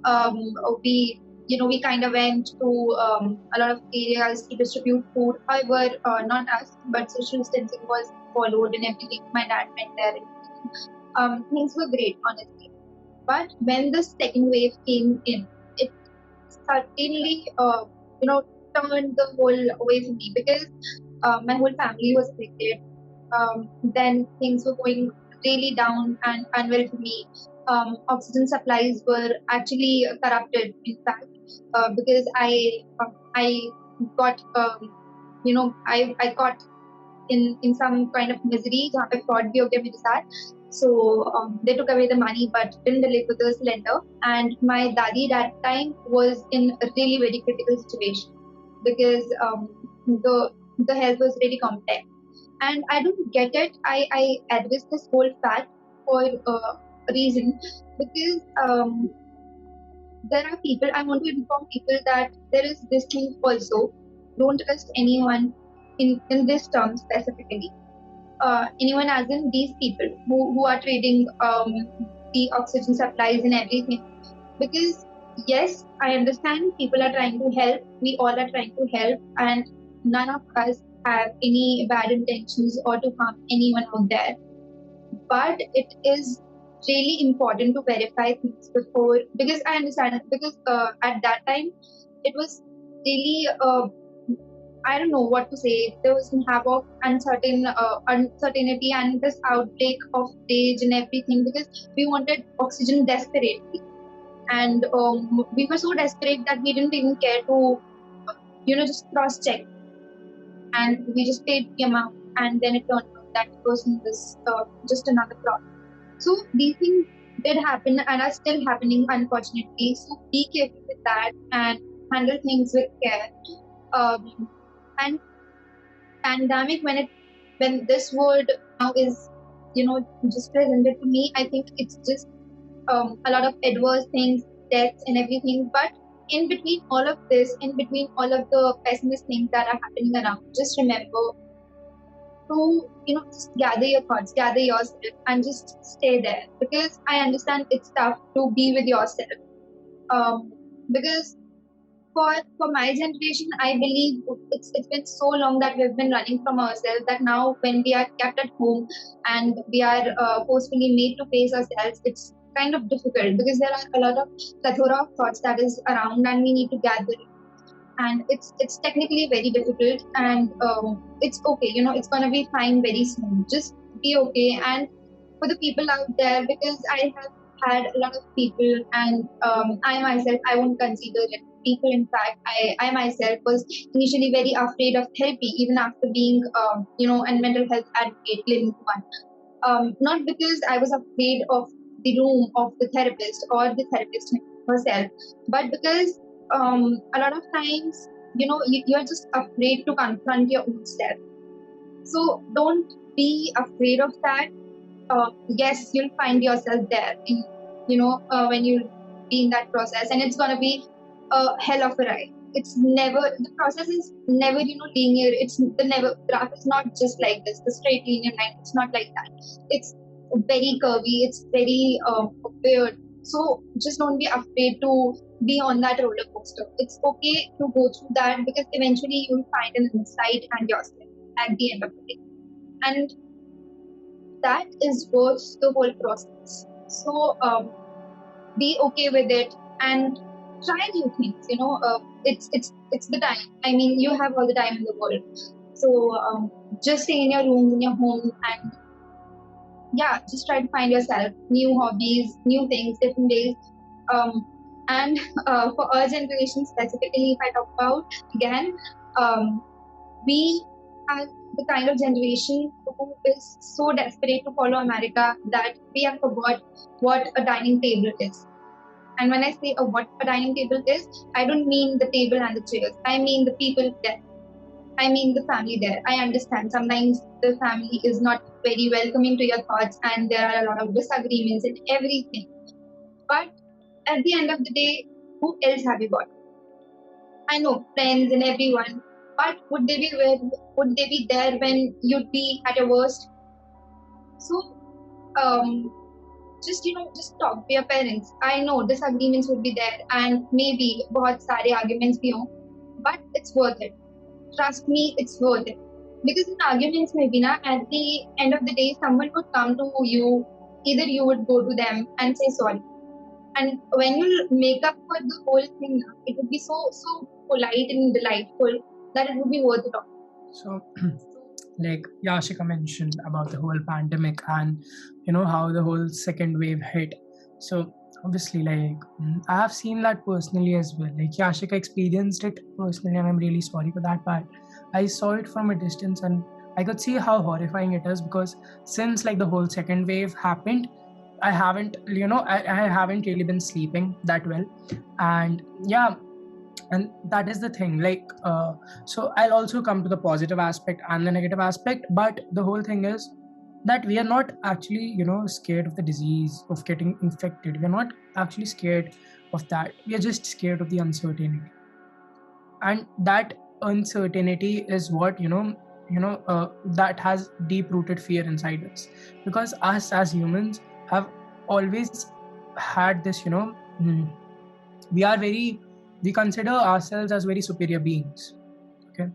we kind of went to a lot of areas to distribute food. However, not us, but social distancing was followed and everything. My dad went there and everything. Things were great, honestly. But when the second wave came in, it certainly, turned the whole away from me because my whole family was affected. Then things were going really down and unwell for me. Oxygen supplies were actually corrupted, in fact, because I got I got in some kind of misery जहाँ पे fraud भी हो गया मेरे साथ. So they took away the money but didn't deliver the cylinder. And my daddy that time was in a really very critical situation because the health was really complex. And I don't get it. I address this whole fact for a reason because there are people. I want to inform people that there is this thing also. Don't trust anyone in this term specifically. anyone as in these people who are trading the oxygen supplies and everything. Because yes, I understand people are trying to help, we all are trying to help, and none of us have any bad intentions or to harm anyone out there. But it is really important to verify things before, because I understand it, because at that time it was really I don't know what to say. There was some havoc, uncertainty, and this outbreak of rage and everything, because we wanted oxygen desperately, and we were so desperate that we didn't even care to, just cross check, and we just paid the amount, and then it turned out that person was just another fraud. So these things did happen and are still happening, unfortunately. So be careful with that and handle things with care. And pandemic, when this word now is, just presented to me, I think it's just a lot of adverse things, deaths and everything. But in between all of this, in between all of the pessimist things that are happening around, just remember to, just gather your thoughts, gather yourself, and just stay there. Because I understand it's tough to be with yourself. Because for my generation, I believe it's been so long that we've been running from ourselves, that now when we are kept at home and we are forcefully made to face ourselves, it's kind of difficult, because there are a lot of plethora of thoughts that is around and we need to gather it. And it's technically very difficult, and it's okay, it's gonna be fine very soon. Just be okay. And for the people out there, because I have had a lot of people, and I myself, I won't consider it people. In fact, I myself was initially very afraid of therapy, even after being, a mental health advocate living one. Not because I was afraid of the room of the therapist or the therapist herself, but because a lot of times, you're just afraid to confront your own self. So don't be afraid of that. Yes, you'll find yourself there when you be in that process, and it's gonna be a hell of a ride. It's never, the process is never, linear. It's the never graph is not just like this, the straight linear line. It's not like that. It's very curvy. It's very weird. So just don't be afraid to be on that roller coaster. It's okay to go through that, because eventually you'll find an insight and yourself at the end of the day. And that is worth the whole process. So be okay with it and try new things. It's the time. I mean, you have all the time in the world. So just stay in your room, in your home, and just try to find yourself new hobbies, new things, different ways. And for our generation specifically, if I talk about again, we are the kind of generation who is so desperate to follow America that we have forgot what a dining table is. And when I say what a dining table is, I don't mean the table and the chairs. I mean the people there. I mean the family there. I understand sometimes the family is not very welcoming to your thoughts, and there are a lot of disagreements and everything. But at the end of the day, who else have you got? I know friends and everyone, but would they be there when you'd be at your worst? So just talk to your parents. I know disagreements would be there, and maybe बहुत सारे arguments भी हों, but it's worth it. Trust me, it's worth it. Because in arguments maybe at the end of the day, someone would come to you, either you would go to them and say sorry. And when you make up for the whole thing, it would be so polite and delightful that it would be worth it all.
So, like Yashika mentioned about the whole pandemic and how the whole second wave hit. So obviously, I have seen that personally as well. Like Yashika experienced it personally, and I'm really sorry for that. But I saw it from a distance, and I could see how horrifying it is, because since the whole second wave happened, I haven't I haven't really been sleeping that well, and and that is the thing. So I'll also come to the positive aspect and the negative aspect, but the whole thing is that we are not actually scared of the disease, of getting infected. We're not actually scared of that. We are just scared of the uncertainty, and that uncertainty is what that has deep rooted fear inside us, because us as humans have always had this, we are very, we consider ourselves as very superior beings. Okay.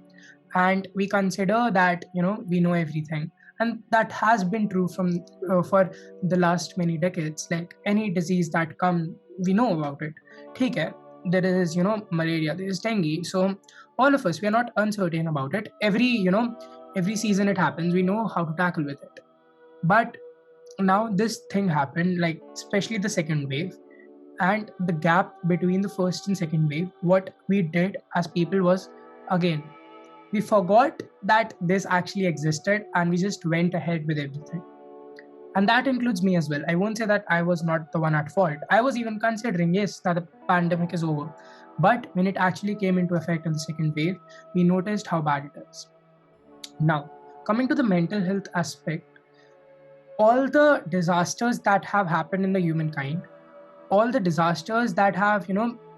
And we consider that we know everything, and that has been true from for the last many decades. Like any disease that come, we know about it. Okay, there is malaria, there is dengue, so all of us, we are not uncertain about it. Every season it happens, we know how to tackle with it. But now this thing happened, like especially the second wave, and the gap between the first and second wave, what we did as people was, again, we forgot that this actually existed and we just went ahead with everything. And that includes me as well. I won't say that I was not the one at fault. I was even considering, yes, that the pandemic is over. But when it actually came into effect in the second wave, we noticed how bad it is. Now, coming to the mental health aspect, all the disasters that have happened in the humankind, all the disasters that have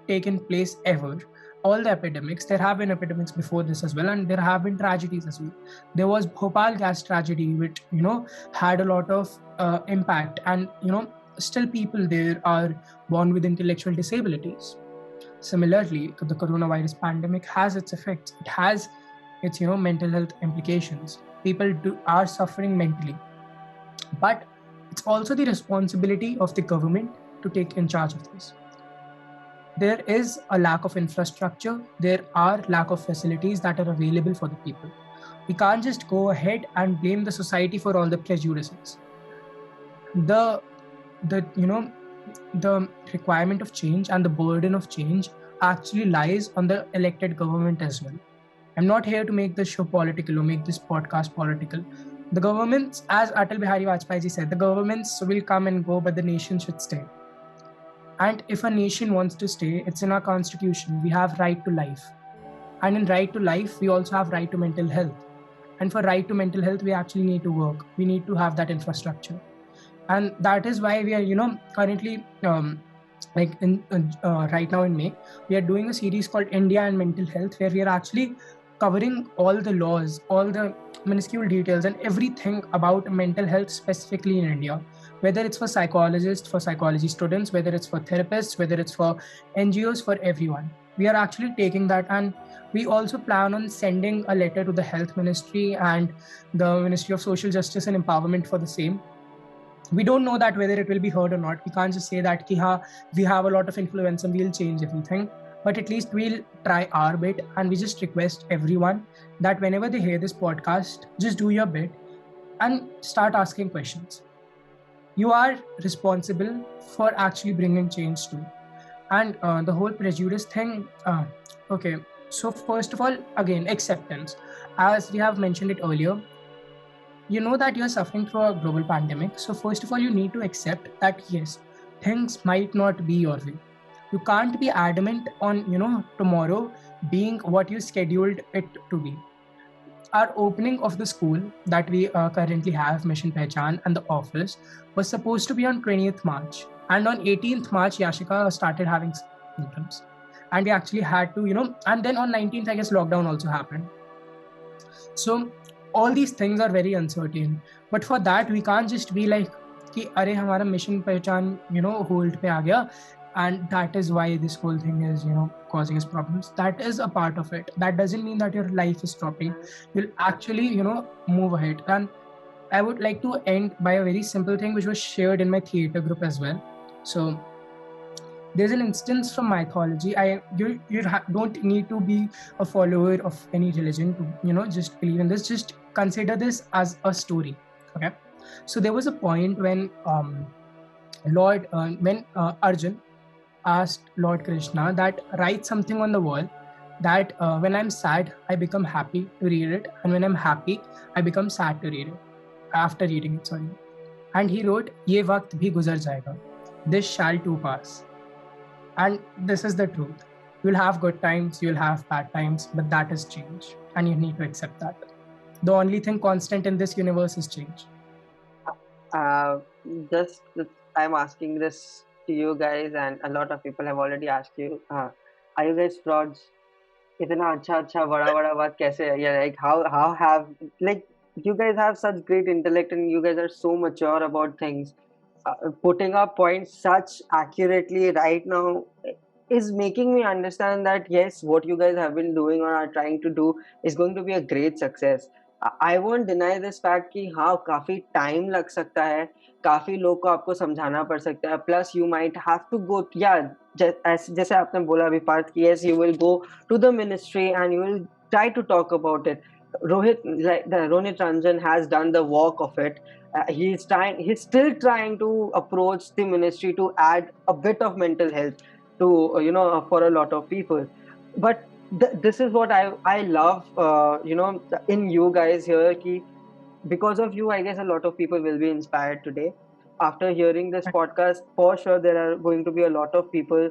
taken place ever, all the epidemics, there have been epidemics before this as well, and there have been tragedies as well. There was Bhopal gas tragedy, which had a lot of impact, and still people there are born with intellectual disabilities. Similarly, the coronavirus pandemic has its effects. It has its mental health implications. People are suffering mentally, but it's also the responsibility of the government to take in charge of this. There is a lack of infrastructure. There are lack of facilities that are available for the people. We can't just go ahead and blame the society for all the prejudices. The requirement of change and the burden of change actually lies on the elected government as well. I'm not here to make this show political or make this podcast political. The governments, as Atal Bihari Vajpayee ji said, the governments will come and go, but the nation should stay. And if a nation wants to stay, it's in our constitution. We have right to life. And in right to life, we also have right to mental health. And for right to mental health, we actually need to work. We need to have that infrastructure. And that is why we are, currently, right now in May, we are doing a series called India and Mental Health, where we are actually covering all the laws, all the minuscule details, and everything about mental health specifically in India, whether it's for psychologists, for psychology students, whether it's for therapists, whether it's for NGOs, for everyone. We are actually taking that, and we also plan on sending a letter to the Health Ministry and the Ministry of Social Justice and Empowerment for the same. We don't know that whether it will be heard or not. We can't just say that we have a lot of influence and we'll change everything. But at least we'll try our bit, and we just request everyone that whenever they hear this podcast, just do your bit and start asking questions. You are responsible for actually bringing change too. And the whole prejudice thing, okay. So first of all, again, acceptance. As we have mentioned it earlier, you know that you're suffering through a global pandemic. So first of all, you need to accept that yes, things might not be your way. You can't be adamant on tomorrow being what you scheduled it to be. Our opening of the school that we currently have, Mission Pehchan, and the office was supposed to be on 20th March, and on 18th March Yashika started having symptoms, and we actually had to and then on 19th, I guess, lockdown also happened. So all these things are very uncertain, but for that we can't just be like कि अरे हमारा mission पहचान hold पे आ गया, and that is why this whole thing is causing us problems. That is a part of it. That doesn't mean that your life is stopping. You'll actually move ahead. And I would like to end by a very simple thing which was shared in my theater group as well. So there's an instance from mythology. You don't need to be a follower of any religion to just believe in this. Just consider this as a story. Okay. So there was a point when Arjun asked Lord Krishna that write something on the wall that when I'm sad, I become happy to read it, and when I'm happy, I become sad to read it after reading it. Sorry. And he wrote, "Ye waqt bhi guzar jayega. This shall too pass." And this is the truth. You'll have good times, you'll have bad times, but that is change, and you need to accept that. The only thing constant in this universe is change.
Uh, just I'm asking this to you guys, and a lot of people have already asked you. Are you guys frauds? इतना अच्छा बड़ा बड़ा बात कैसे है? Yeah, like how have, like, you guys have such great intellect and you guys are so mature about things. Putting up points such accurately right now is making me understand that yes, what you guys have been doing or are trying to do is going to be a great success. I won't deny this fact कि हाँ काफी time लग सकता है, काफी लोग को आपको समझाना पड़ सकता है, plus you might have to go, yeah, जैसे आपने बोला अभी पार्थ कि yes, you will go to the ministry and you will try to talk about it. Ronit Ranjan has done the work of it. He's still trying to approach the ministry to add a bit of mental health to for a lot of people. But this is what I love in you guys here ki, because of you I guess a lot of people will be inspired today after hearing this podcast. For sure there are going to be a lot of people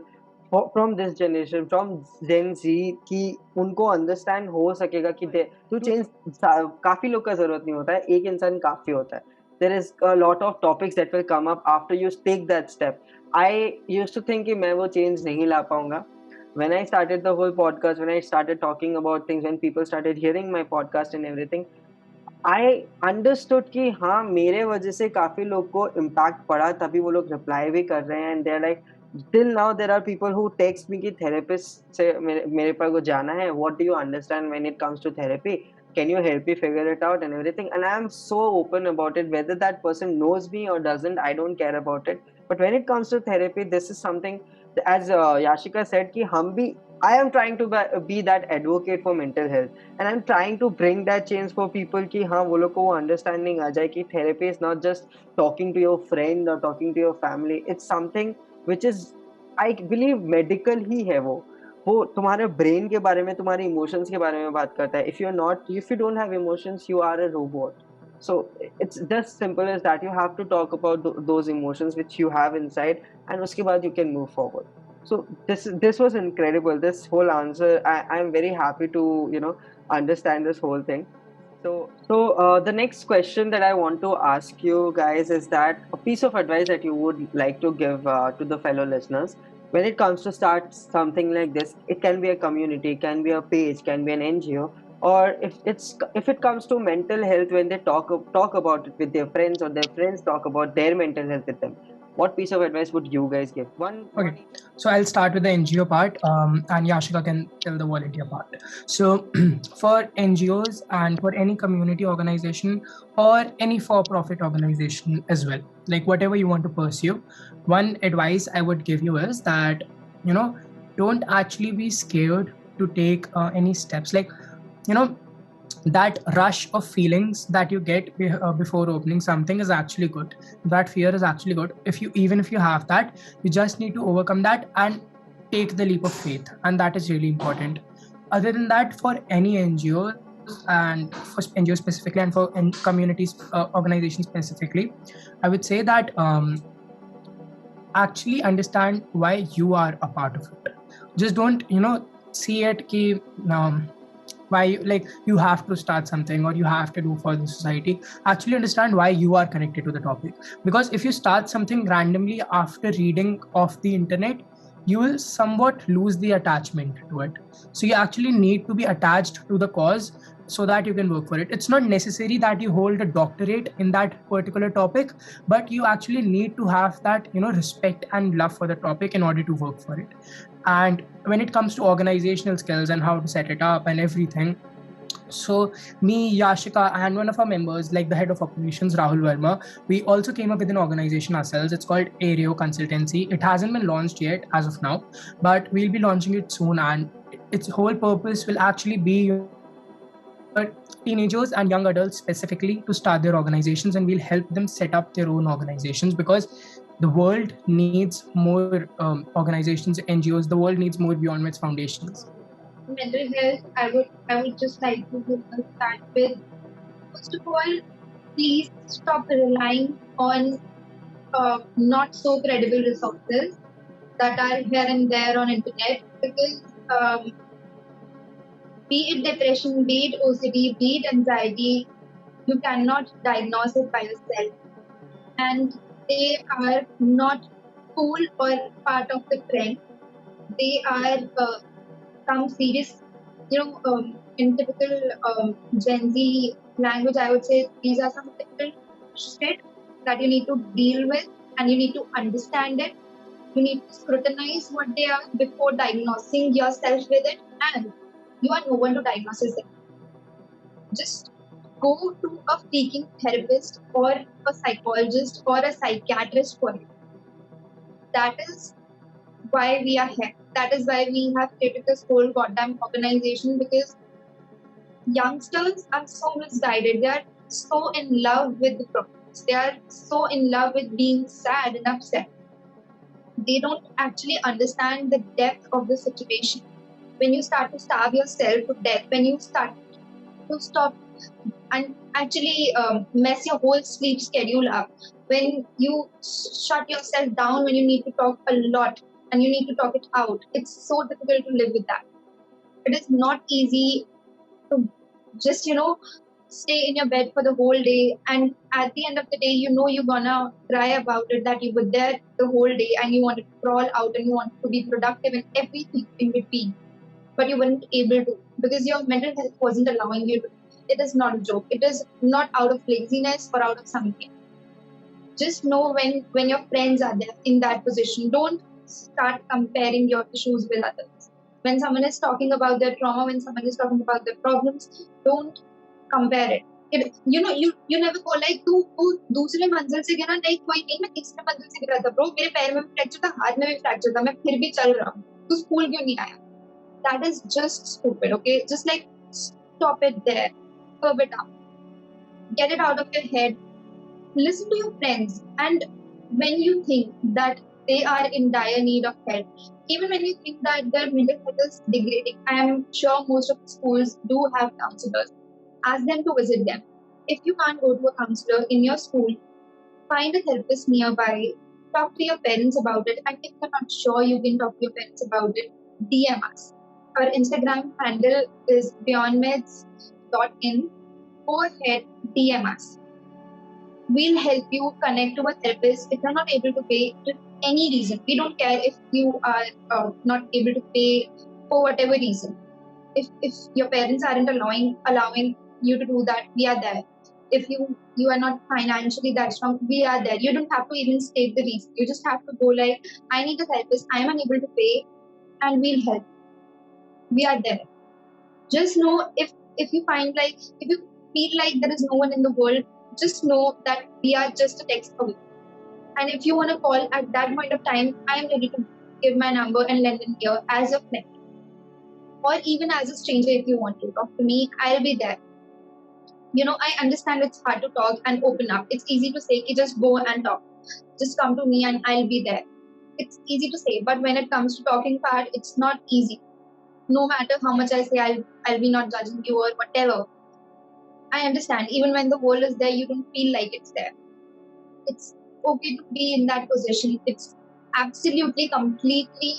from this generation, from Gen Z, कि उनको understand हो सकेगा कि to change काफी लोग का जरूरत नहीं होता है, एक इंसान काफी होता है. There is a lot of topics that will come up after you take that step. I used to think कि मैं वो चेंज नहीं ला पाऊंगा. When I started the whole podcast, when I started talking about things, when people started hearing my podcast and everything, I understood कि हाँ मेरे वजह से काफी लोग को इम्पैक्ट पड़ा, तभी वो लोग रिप्लाई भी कर रहे हैं. And there like till now there are people who text me कि थेरेपिस्ट से मेरे पास को जाना है, what do you understand when it comes to therapy, can you help me figure it out and everything. And I am so open about it, whether that person knows me or doesn't, I don't care about it. But when it comes to therapy, this is something, as Yashika said, कि हम भी, I am trying to be that advocate for mental health, and I'm trying to bring that change for people कि हाँ वो लोग को वो understanding आ जाए कि therapy is not just talking to your friend or talking to your family. It's something which is, I believe, medical ही है. वो तुम्हारे ब्रेन के बारे में, तुम्हारे इमोशंस के बारे में बात करता है. If you don't have emotions, you are a robot. So it's just simple as that. You have to talk about those emotions which you have inside, and uske baad you can move forward. So this was incredible. This whole answer, I'm very happy to understand this whole thing. So the next question that I want to ask you guys is that a piece of advice that you would like to give to the fellow listeners when it comes to start something like this. It can be a community, can be a page, can be an NGO, or if it comes to mental health, when they talk about it with their friends, or their friends talk about their mental health with them. What piece of advice would you guys give?
Okay, so I'll start with the NGO part, and Yashika can tell the volunteer part. So, for NGOs and for any community organization or any for-profit organization as well, like whatever you want to pursue, one advice I would give you is that, don't actually be scared to take any steps. Like, that rush of feelings that you get before opening something is actually good. That fear is actually good. Even if you have that, you just need to overcome that and take the leap of faith, and that is really important. Other than that, for any NGOs and for NGOs specifically, and for communities organizations specifically, I would say that actually understand why you are a part of it. Just don't see it ki, why you have to start something or you have to do for the society. Actually understand why you are connected to the topic, because if you start something randomly after reading off the internet, you will somewhat lose the attachment to it. So you actually need to be attached to the cause so that you can work for it. It's not necessary that you hold a doctorate in that particular topic, but you actually need to have that respect and love for the topic in order to work for it. And when it comes to organizational skills and how to set it up and everything, so me, Yashika, and one of our members, like the head of operations, Rahul Verma, we also came up with an organization ourselves. It's called Aereo Consultancy. It hasn't been launched yet as of now, but we'll be launching it soon. And its whole purpose will actually be teenagers and young adults specifically to start their organizations, and we'll help them set up their own organizations, because the world needs more organizations, NGOs. The world needs more Beyond Myths foundations.
Mental health, I would just like to start with, first of all, please stop relying on not so credible resources that are here and there on internet, because be it depression, be it OCD, be it anxiety, you cannot diagnose it by yourself, and they are not cool or part of the trend. They are some serious In typical Gen Z language, I would say these are some typical shit that you need to deal with and you need to understand it. You need to scrutinize what they are before diagnosing yourself with it, and you are no one to diagnose it. Just go to a freaking therapist or a psychologist or a psychiatrist for it. That is why we are here. That is why we have created this whole goddamn organization, because youngsters are so misguided. They are so in love with the problems. They are so in love with being sad and upset. They don't actually understand the depth of the situation. When you start to starve yourself to death, when you start to stop and actually mess your whole sleep schedule up, when you shut yourself down, when you need to talk a lot and you need to talk it out, it's so difficult to live with that. It is not easy to just stay in your bed for the whole day, and at the end of the day you're gonna cry about it, that you were there the whole day and you wanted to crawl out and you wanted to be productive and everything in between, but you weren't able to because your mental health wasn't allowing you to. It is not a joke. It is not out of laziness or out of something. Just know when your friends are there in that position, don't start comparing your issues with others. When someone is talking about their trauma, when someone is talking about their problems, don't compare it. You never go like तू दूसरे मंजिल से गिरा, नहीं कोई नहीं, मैं तीसरे मंजिल से गिरा था ब्रो, मेरे पैर में भी फ्रैक्चर था, हाथ में भी फ्रैक्चर था, मैं फिर भी चल रहा हूँ, तू स्कूल क्यों नहीं आया? That is just stupid. Okay, just like stop it there, curb it out, get it out of your head, listen to your friends, and when you think that they are in dire need of help, even when you think that their mental health is degrading, I am sure most of the schools do have counselors. Ask them to visit them. If you can't go to a counselor in your school, find a therapist nearby, talk to your parents about it, and if you're not sure you can talk to your parents about it, DM us. Our Instagram handle is beyondmeds.in. Go ahead, DM us. We'll help you connect to a therapist if you're not able to pay for any reason. We don't care if you are not able to pay for whatever reason. If your parents aren't allowing you to do that, we are there. If you are not financially that strong, we are there. You don't have to even state the reason. You just have to go like, I need a therapist, I am unable to pay, and we'll help. We are there. Just know, if you find like, if you feel like there is no one in the world, just know that we are just a text away. And if you want to call at that point of time, I am ready to give my number and lend it here as a friend, or even as a stranger. If you want to talk to me, I'll be there. I understand it's hard to talk and open up. It's easy to say, just go and talk, just come to me and I'll be there. It's easy to say, but when it comes to talking part, it's not easy. No matter how much I say, I'll be not judging you or whatever. I understand. Even when the world is there, you don't feel like it's there. It's okay to be in that position. It's absolutely, completely,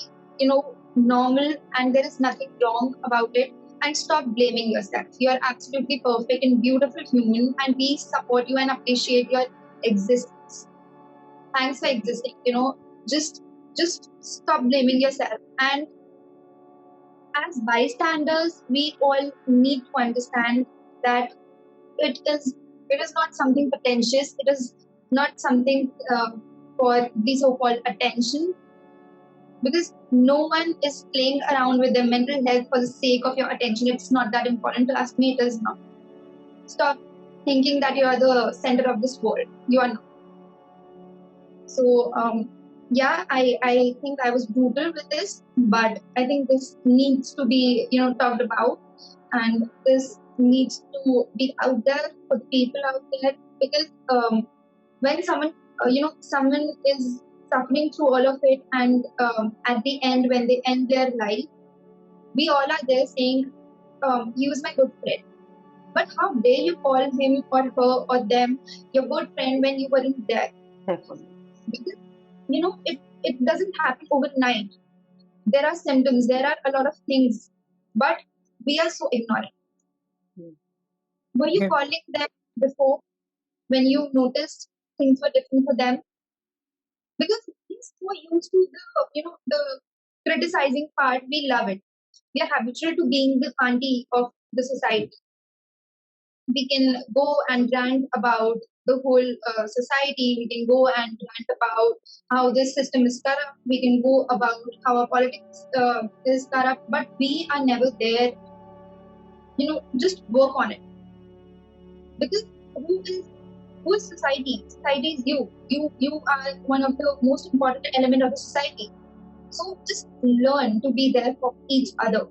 normal, and there is nothing wrong about it. And stop blaming yourself. You are absolutely perfect and beautiful human, and we support you and appreciate your existence. Thanks for existing. Just stop blaming yourself. And as bystanders, we all need to understand that it is not something pretentious. It is not something for the so-called attention, because no one is playing around with their mental health for the sake of your attention. It's not that important. Trust me, it is not. Stop thinking that you are the center of this world. You are not. So yeah, I think I was brutal with this, but I think this needs to be talked about, and this needs to be out there for the people out there, because when someone is suffering through all of it, and at the end when they end their life, we all are there saying, he was my good friend. But how dare you call him or her or them your good friend when you weren't there? Because it doesn't happen overnight. There are symptoms, there are a lot of things, but we are so ignorant. Were you
Okay.
calling them before when you noticed things were different for them? Because he's so used to the criticizing part, we love it. we are habitual to being the auntie of the society. We can go and rant about the whole society. We can go and rant about how this system is corrupt. We can go about how our politics is corrupt, but we are never there. Just work on it, because who is society? Society is you. You are one of the most important element of the society. So just learn to be there for each other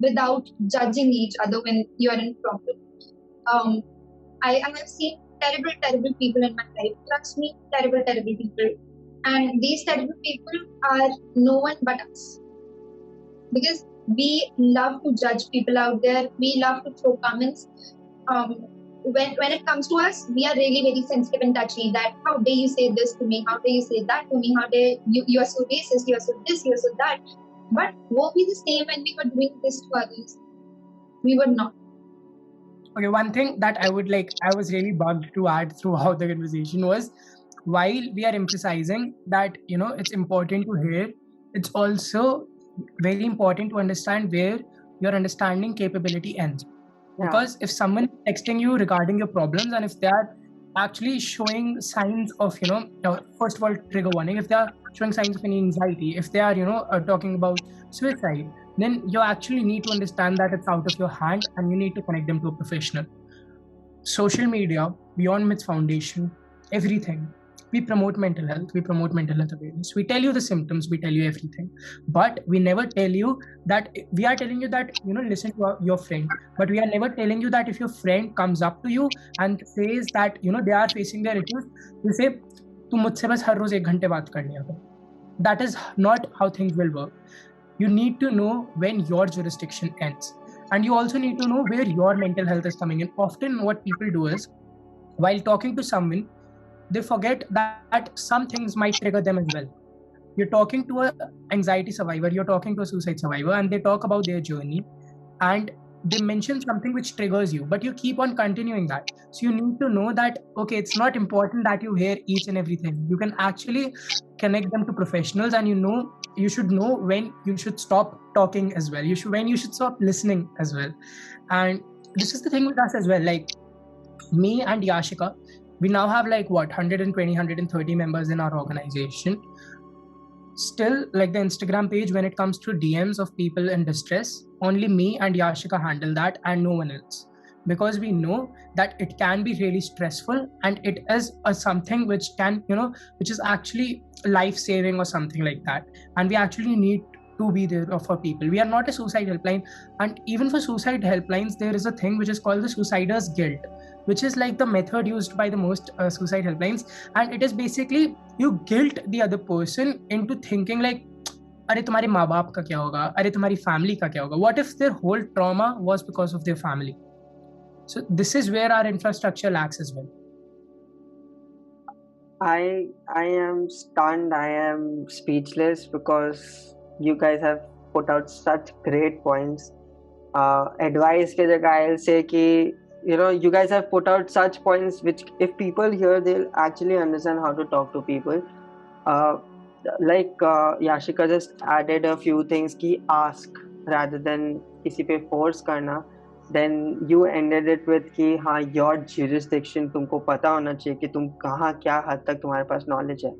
without judging each other when you are in problem. Um, I have seen terrible, terrible people in my life. Trust me, terrible, terrible people. And these terrible people are no one but us. Because we love to judge people out there. We love to throw comments. When it comes to us, we are really very sensitive and touchy. That how dare you say this to me? How dare you say that to me? How dare you are so racist? You are so this. You are so that. But were we the same when we were doing this to others? We were not.
Okay, one thing that I was really bugged to add throughout the conversation was, while we are emphasizing that, it's important to hear, it's also very important to understand where your understanding capability ends.
Yeah.
Because if someone is texting you regarding your problems, and if they are actually showing signs of, first of all, trigger warning, if they are showing signs of any anxiety, if they are, talking about suicide, then you actually need to understand that it's out of your hand and you need to connect them to a professional. Social media, Beyond Myths Foundation, everything. We promote mental health, we promote mental health awareness. We tell you the symptoms, we tell you everything. But we never tell you that, we are telling you that, listen to your friend. But we are never telling you that if your friend comes up to you and says that, they are facing their issues, you say, "Tu mujhse bas har roz 1 ghante baat karni hai." That is not how things will work. You need to know when your jurisdiction ends. And you also need to know where your mental health is coming in. Often what people do is, while talking to someone, they forget that some things might trigger them as well. You're talking to an anxiety survivor, you're talking to a suicide survivor, and they talk about their journey, and they mention something which triggers you, but you keep on continuing that. So you need to know that, okay, it's not important that you hear each and everything. You can actually connect them to professionals, and you should know when you should stop talking as well. When you should stop listening as well. And this is the thing with us as well. Like me and Yashika, we now have 120, 130 members in our organization. Still, the Instagram page, when it comes to DMs of people in distress, only me and Yashika handle that and no one else. Because we know that it can be really stressful, and it is something which can, which is actually life-saving or something like that. And we actually need to be there for people. We are not a suicide helpline. And even for suicide helplines, there is a thing which is called the Suicider's Guilt, which is the method used by the most suicide helplines. And it is basically, you guilt the other person into thinking अरे तुम्हारे माँ बाप का क्या होगा, अरे तुम्हारी family का क्या होगा. What if their whole trauma was because of their family? So this is where our infrastructure lacks as well.
I am stunned. I am speechless because you guys have put out such great points. Advice ke jagah I'll say ki, you guys have put out such points which, if people hear, they'll actually understand how to talk to people. Yashika just added a few things ki ask rather than kisi pe force karna. Then you ended it with कि हाँ, your jurisdiction, तुमको पता होना चाहिए कि तुम कहाँ क्या हद तक तुम्हारे पास knowledge है.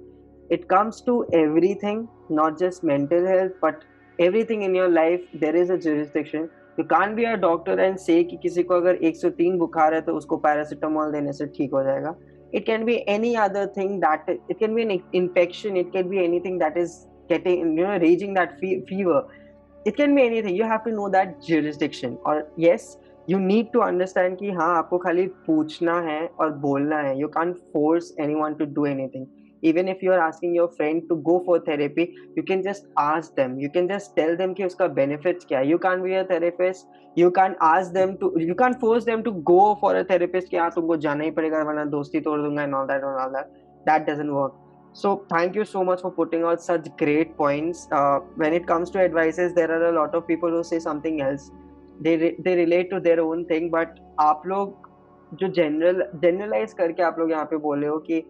It comes to everything, not just mental health, but everything in your life. There is a jurisdiction. You can't be a doctor and say कि किसी को अगर 103 बुखार है तो उसको पैरासिटामोल देने से ठीक हो जाएगा. It can be any other thing, that it can be an infection. It can be anything that is getting, raging that fever. It can be anything. You have to know that jurisdiction. Or yes, you need to understand कि हाँ, आपको खाली पूछना है और बोलना है. You can't force anyone to do anything. Even if you are asking your friend to go for therapy, you can just ask them. You can just tell them कि उसका benefits क्या है. You can't be a therapist. You can't ask them to. You can't force them to go for a therapist कि हाँ तुमको जाना ही पड़ेगा वरना दोस्ती तोड़ दूंगा and all that. That doesn't work. So thank you so much for putting out such great points. When it comes to advices, there are a lot of people who say something else. They relate to their own thing, but आप लोग जो generalize करके आप लोग यहाँ पे बोले हो कि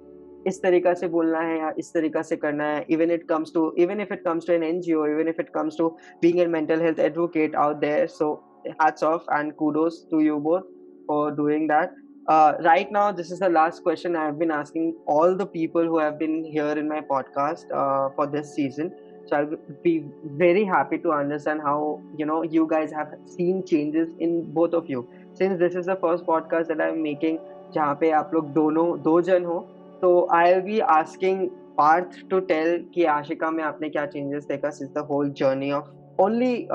इस तरीका से बोलना है या इस तरीका से करना है, even if it comes to an NGO, even if it comes to being a mental health advocate out there. So hats off and kudos to you both for doing that. Right now, this is the last question I have been asking all the people who have been here in my podcast for this season. So I'll be very happy to understand how you guys have seen changes in both of you. Since this is the first podcast that I'm making, जहाँ पे आप लोग दोनों दो जन हो, तो I'll be asking Parth to tell कि आशिका में आपने क्या changes देखा since the whole journey of only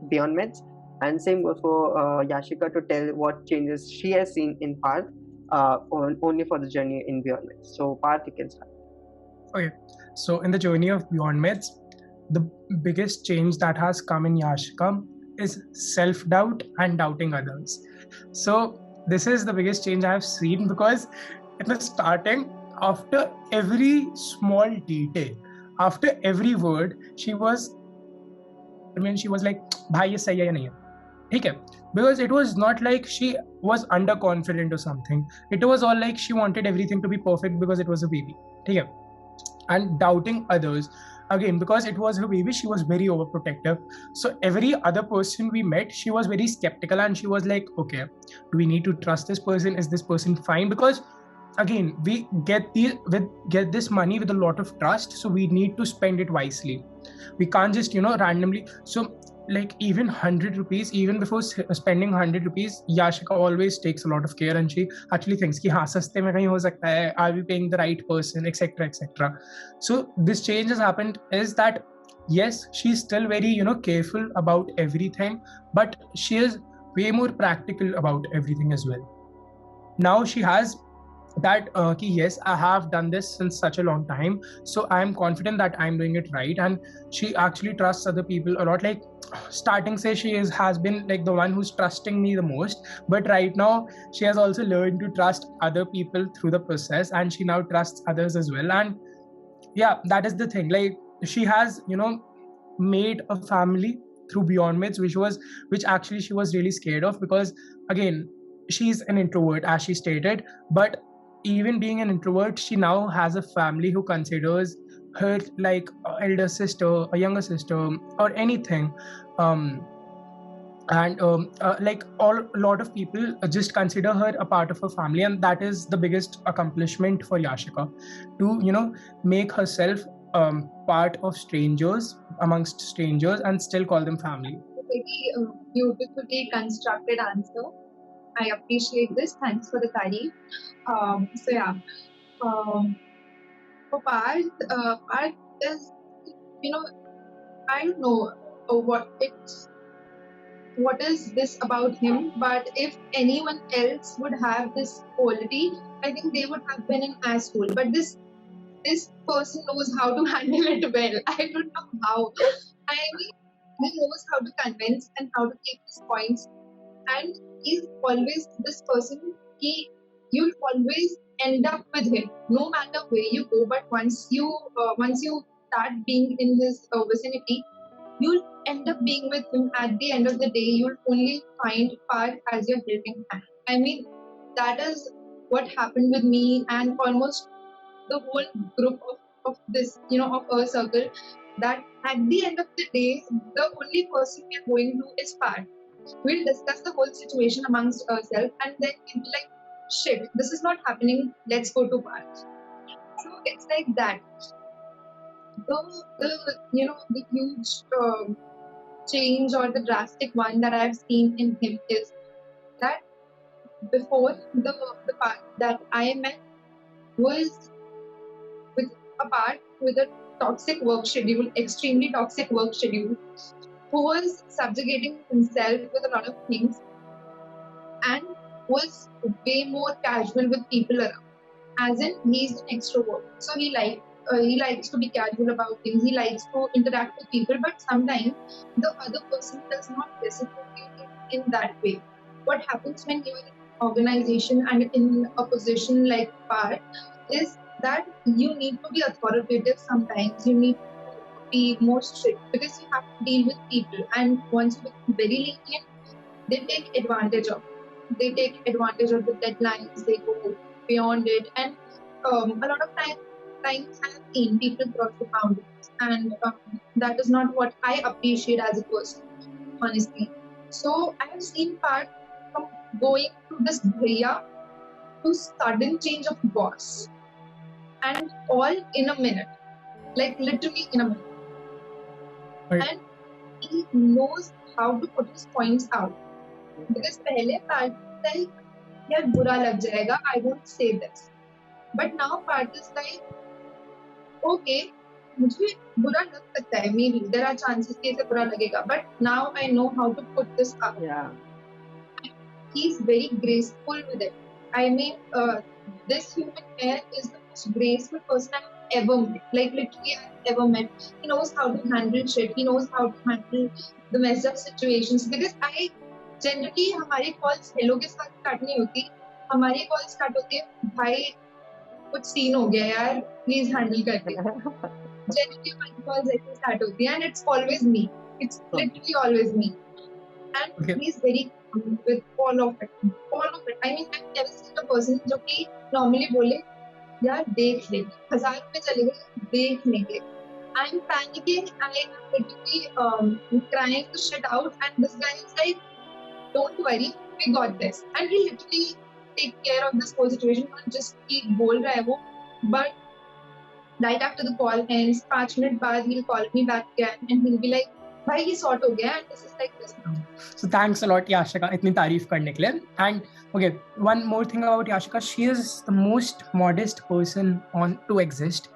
Beyond Meds, and same goes for Yashika to tell what changes she has seen in Parth only for the journey in Beyond Meds. So Parth, you can start.
Okay, so in the journey of Beyond Meds, the biggest change that has come in Yashika is self-doubt and doubting others. So this is the biggest change I have seen, because in the starting, after every small detail, after every word, she was like, "Bhai, ये सही है या नहीं है?" ठीक है? Because it was not like she was underconfident or something. It was all like she wanted everything to be perfect because it was a baby. ठीक है? And doubting others, again, because it was her baby, she was very overprotective. So every other person we met, she was very skeptical, and she was like, okay, do we need to trust this person? Is this person fine? Because again, we get this money with a lot of trust, so we need to spend it wisely. We can't just randomly. So like even 100 rupees, even before spending 100 rupees, Yashika always takes a lot of care, and she actually thinks कि हाँ सस्ते में कहीं हो सकता है, are we paying the right person, etc, etc. So this change has happened is that yes, she's still very careful about everything, but she is way more practical about everything as well. Now she has that ki yes, I have done this since such a long time, so I am confident that I'm doing it right, and she actually trusts other people a lot. Like starting say she has been like the one who's trusting me the most, but right now she has also learned to trust other people through the process, and she now trusts others as well. And yeah, that is the thing, like she has made a family through Beyond Meds, which actually she was really scared of, because again, she's an introvert as she stated, but even being an introvert, she now has a family who considers her like elder sister, a younger sister, or anything. And like a lot of people just consider her a part of her family, and that is the biggest accomplishment for Yashika, to make herself part of strangers, amongst strangers, and still call them family.
Very beautifully constructed answer. I appreciate this. Thanks for the Tari. So yeah, for Parth is, I don't know what is this about him, but if anyone else would have this quality, I think they would have been an asshole. But this person knows how to handle it well. I don't know how. I mean, he knows how to convince and how to take his points, and he's always this person. You'll always end up with him, no matter where you go. But once you start being in his vicinity, you'll end up being with him. At the end of the day, you'll only find Parth as your helping hand. I mean, that is what happened with me and almost the whole group of this, of our circle. That at the end of the day, the only person we're going to is Parth. We'll discuss the whole situation amongst ourselves, and then we'll be like, shit, this is not happening, let's go to Parth. So it's like that. The huge change or the drastic one that I've seen in him is that before the Parth that I met was with a Parth with a toxic work schedule, extremely toxic work schedule, who was subjugating himself with a lot of things and was way more casual with people around. As in, he's an extrovert, so he likes to be casual about things. He likes to interact with people, but sometimes the other person does not reciprocate in that way. What happens when you're in an organization and in a position like Parth is that you need to be authoritative sometimes. You need to be more strict because you have to deal with people, and once you become very lenient, they take advantage of the deadlines. They go beyond it, and a lot of times I have seen people cross the boundaries, and that is not what I appreciate as a person, honestly. So I have seen part from going to this bhaiya to sudden change of boss, and all in a minute, like literally in a minute.
Right.
And he knows how to put his points out. Because पहले part like यार बुरा लग जाएगा, I won't say this. But now part is like, okay, मुझे बुरा लग सकता है, maybe there are chances कि इसे बुरा लगेगा, but now I know how to put this up.
Yeah.
He's very graceful with it. I mean, this human hair is the most graceful person I've ever met. Like literally, I've ever met. He knows how to handle shit. He knows how to handle the messed up situations. Because I generally हमारी calls hello के साथ start नहीं होती. हमारी calls start होती है भाई कुछ scene हो गया यार, please handle कर दे. Generally हमारी calls ऐसे start होती है, and it's always me. It's literally always me. And
Okay.
he's very calm with all of it. I mean, I've never seen a person जो कि normally बोले यार देख ले, 1000 रुपए चले गए, देख लेंगे. I'm panicking. I am literally crying the shit out, and this guy is like, "Don't worry, we got this." And he literally take care of this whole situation. Not just कि बोल रहा है वो, but right after the call ends, 5 minutes बाद he'll call me back again, and he'll be like, भाई ये sort हो गया, and this is like this now.
So thanks a lot, Yashika, इतनी तारीफ करने के लिए. And okay, one more thing about Yashika, she is the most modest person on to exist.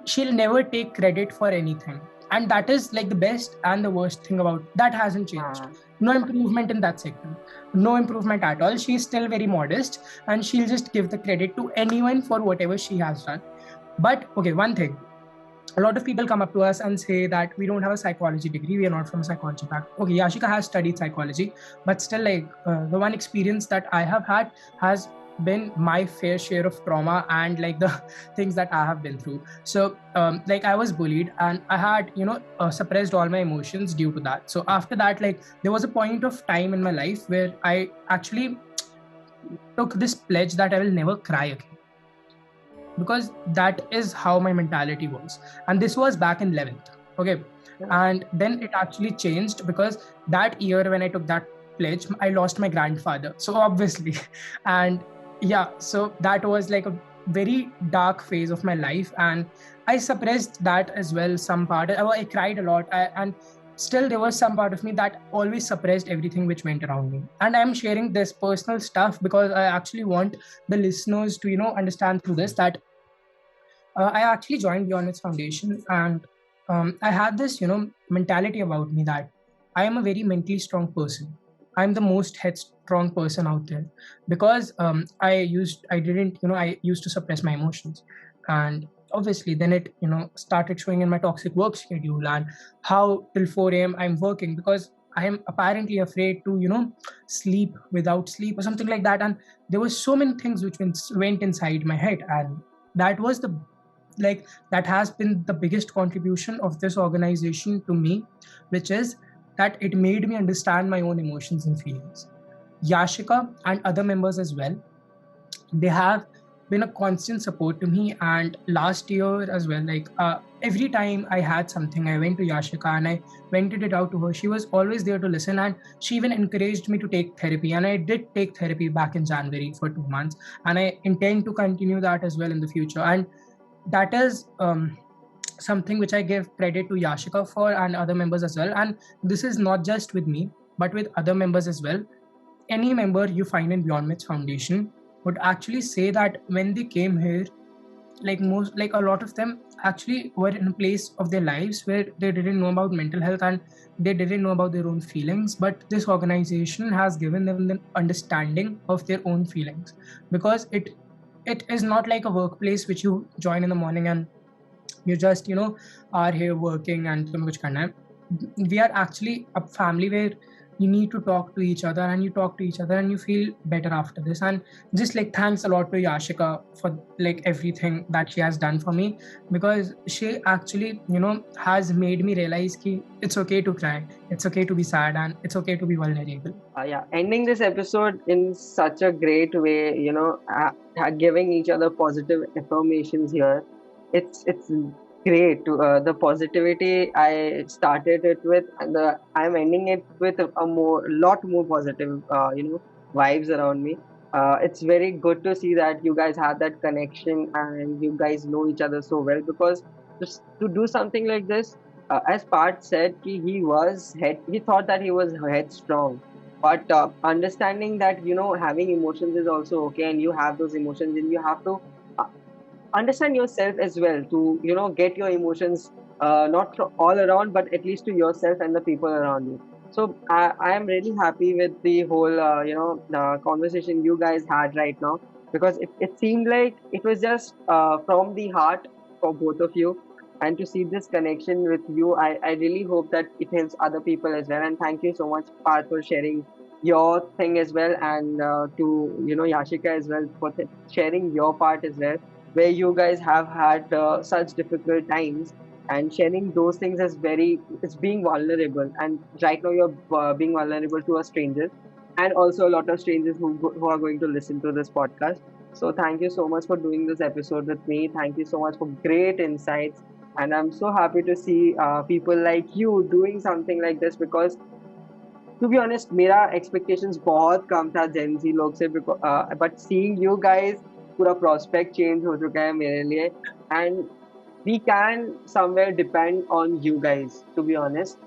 She'll never take credit for anything, and that is like the best and the worst thing about that hasn't changed. No improvement in that sector, no improvement at all. She's still very modest, and she'll just give the credit to anyone for whatever she has done. But okay, one thing. A lot of people come up to us and say that we don't have a psychology degree, we are not from a psychology background. Okay, Yashika has studied psychology, but still, like the one experience that I have had has been my fair share of trauma and like the things that I have been through. So like I was bullied, and I had suppressed all my emotions due to that. So after that, like there was a point of time in my life where I actually took this pledge that I will never cry again, because that is how my mentality was. And this was back in 11th. Okay. And then it actually changed, because that year when I took that pledge, I lost my grandfather. So obviously, and yeah, so that was like a very dark phase of my life, and I suppressed that as well. Some part I cried a lot, and still there was some part of me that always suppressed everything which went around me. And I'm sharing this personal stuff because I actually want the listeners to understand through this that I actually joined Beyond Myths Foundation, and I had this mentality about me that I am a very mentally strong person. I'm the most headstrong person out there, because I used to suppress my emotions. And obviously then it started showing in my toxic work schedule, and how till 4 a.m. I'm working, because I am apparently afraid to sleep without sleep or something like that. And there were so many things which went inside my head, and that was that has been the biggest contribution of this organization to me, which is that it made me understand my own emotions and feelings. Yashika and other members as well, they have been a constant support to me. And last year as well, every time I had something, I went to Yashika and I vented it out to her. She was always there to listen, and she even encouraged me to take therapy. And I did take therapy back in January for 2 months, and I intend to continue that as well in the future. And that is something which I give credit to Yashika for, and other members as well. And this is not just with me, but with other members as well. Any member you find in Beyond Myths Foundation would actually say that when they came here, a lot of them actually were in a place of their lives where they didn't know about mental health, and they didn't know about their own feelings. But this organization has given them the understanding of their own feelings, because it is not like a workplace which you join in the morning and you just are here working and tumhe kuch karna hai. We are actually a family where you need to talk to each other, and you talk to each other and you feel better after this. And just thanks a lot to Yashika for everything that she has done for me, because she actually has made me realize ki it's okay to cry, it's okay to be sad, and it's okay to be vulnerable.
Ending this episode in such a great way, giving each other positive affirmations here. It's great to the positivity I started it with, and I'm ending it with a lot more positive vibes around me. It's very good to see that you guys have that connection and you guys know each other so well, because just to do something like this, as Part said, he thought that he was headstrong, but understanding that having emotions is also okay, and you have those emotions, and you have to uh, understand yourself as well to get your emotions not all around, but at least to yourself and the people around you. So I am really happy with the whole the conversation you guys had right now, because it seemed like it was just from the heart for both of you. And to see this connection with you, I really hope that it helps other people as well. And thank you so much, Parth, for sharing your thing as well, and to Yashika as well for sharing your part as well, where you guys have had such difficult times, and sharing those things is it's being vulnerable. And right now you're being vulnerable to a stranger, and also a lot of strangers who are going to listen to this podcast. So thank you so much for doing this episode with me. Thank you so much for great insights, and I'm so happy to see people like you doing something like this, because to be honest, मेरा expectations बहुत कम था Gen Z लोग से, but seeing you guys, पूरा prospect change हो चुका है मेरे लिए, and we can somewhere depend on you guys. To be honest,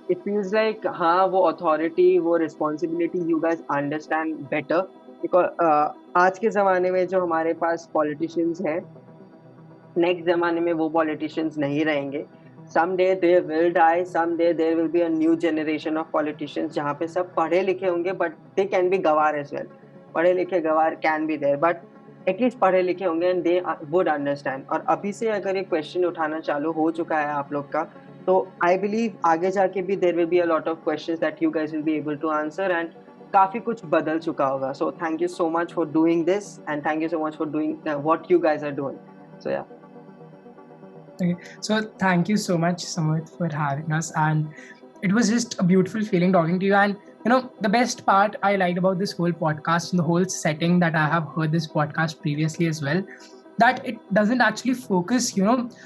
it feels like हाँ वो authority, वो responsibility you guys understand better, because आज के ज़माने में जो हमारे पास politicians हैं, नेक्स्ट जमाने में वो पॉलिटिशियंस नहीं रहेंगे. Someday they will die. Someday there will be a new generation of politicians जहाँ पे सब पढ़े लिखे होंगे, but they can be गवार as well. पढ़े लिखे गवार can be there, but at least पढ़े लिखे होंगे and they would understand. और अभी से अगर ये क्वेश्चन उठाना चालू हो चुका है आप लोग का, तो I believe आगे जाके भी there will be a lot of questions that you guys will be able to answer, and काफी कुछ बदल चुका होगा. So thank you so much for doing this, and thank you so much for doing what you guys are doing. So yeah.
Okay. So thank you so much, Samit, for having us. And it was just a beautiful feeling talking to you. And the best part I liked about this whole podcast and the whole setting that I have heard this podcast previously as well, that it doesn't actually focus,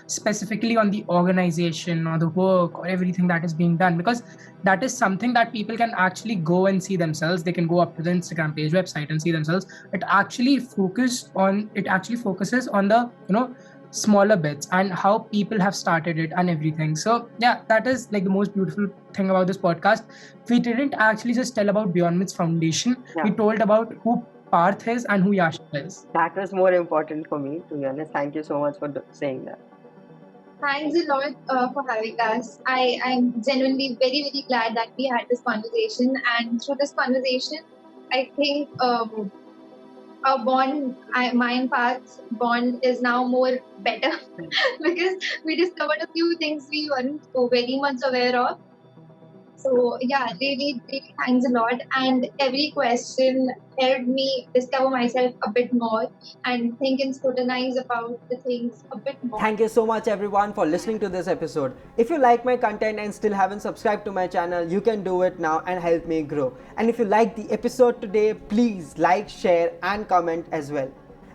specifically on the organization or the work or everything that is being done, because that is something that people can actually go and see themselves. They can go up to the Instagram page, website, and see themselves. It actually focuses on the, smaller bits and how people have started it and everything. So yeah, that is like the most beautiful thing about this podcast. We didn't actually just tell about Beyond Myths Foundation.
Yeah.
We told about who Parth is and who Yashika is.
That was more important for me, to be honest. Thank you so much for saying that.
Thanks a lot for having us. I'm genuinely very, very glad that we had this conversation. And through this conversation, I think our bond, my and Parth's bond is now more better because we discovered a few things we weren't so very much aware of. So yeah, really, really thanks a lot. And every question helped me discover myself a bit more and think and scrutinize about the things a bit more.
Thank you so much everyone for listening to this episode. If you like my content and still haven't subscribed to my channel, you can do it now and help me grow. And if you like the episode today, please like, share and comment as well.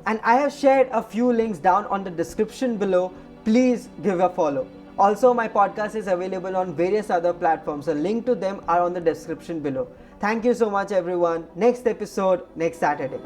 And I have shared a few links down on the description below. Please give a follow. Also, my podcast is available on various other platforms. A link to them are on the description below. Thank you so much everyone. Next episode next Saturday.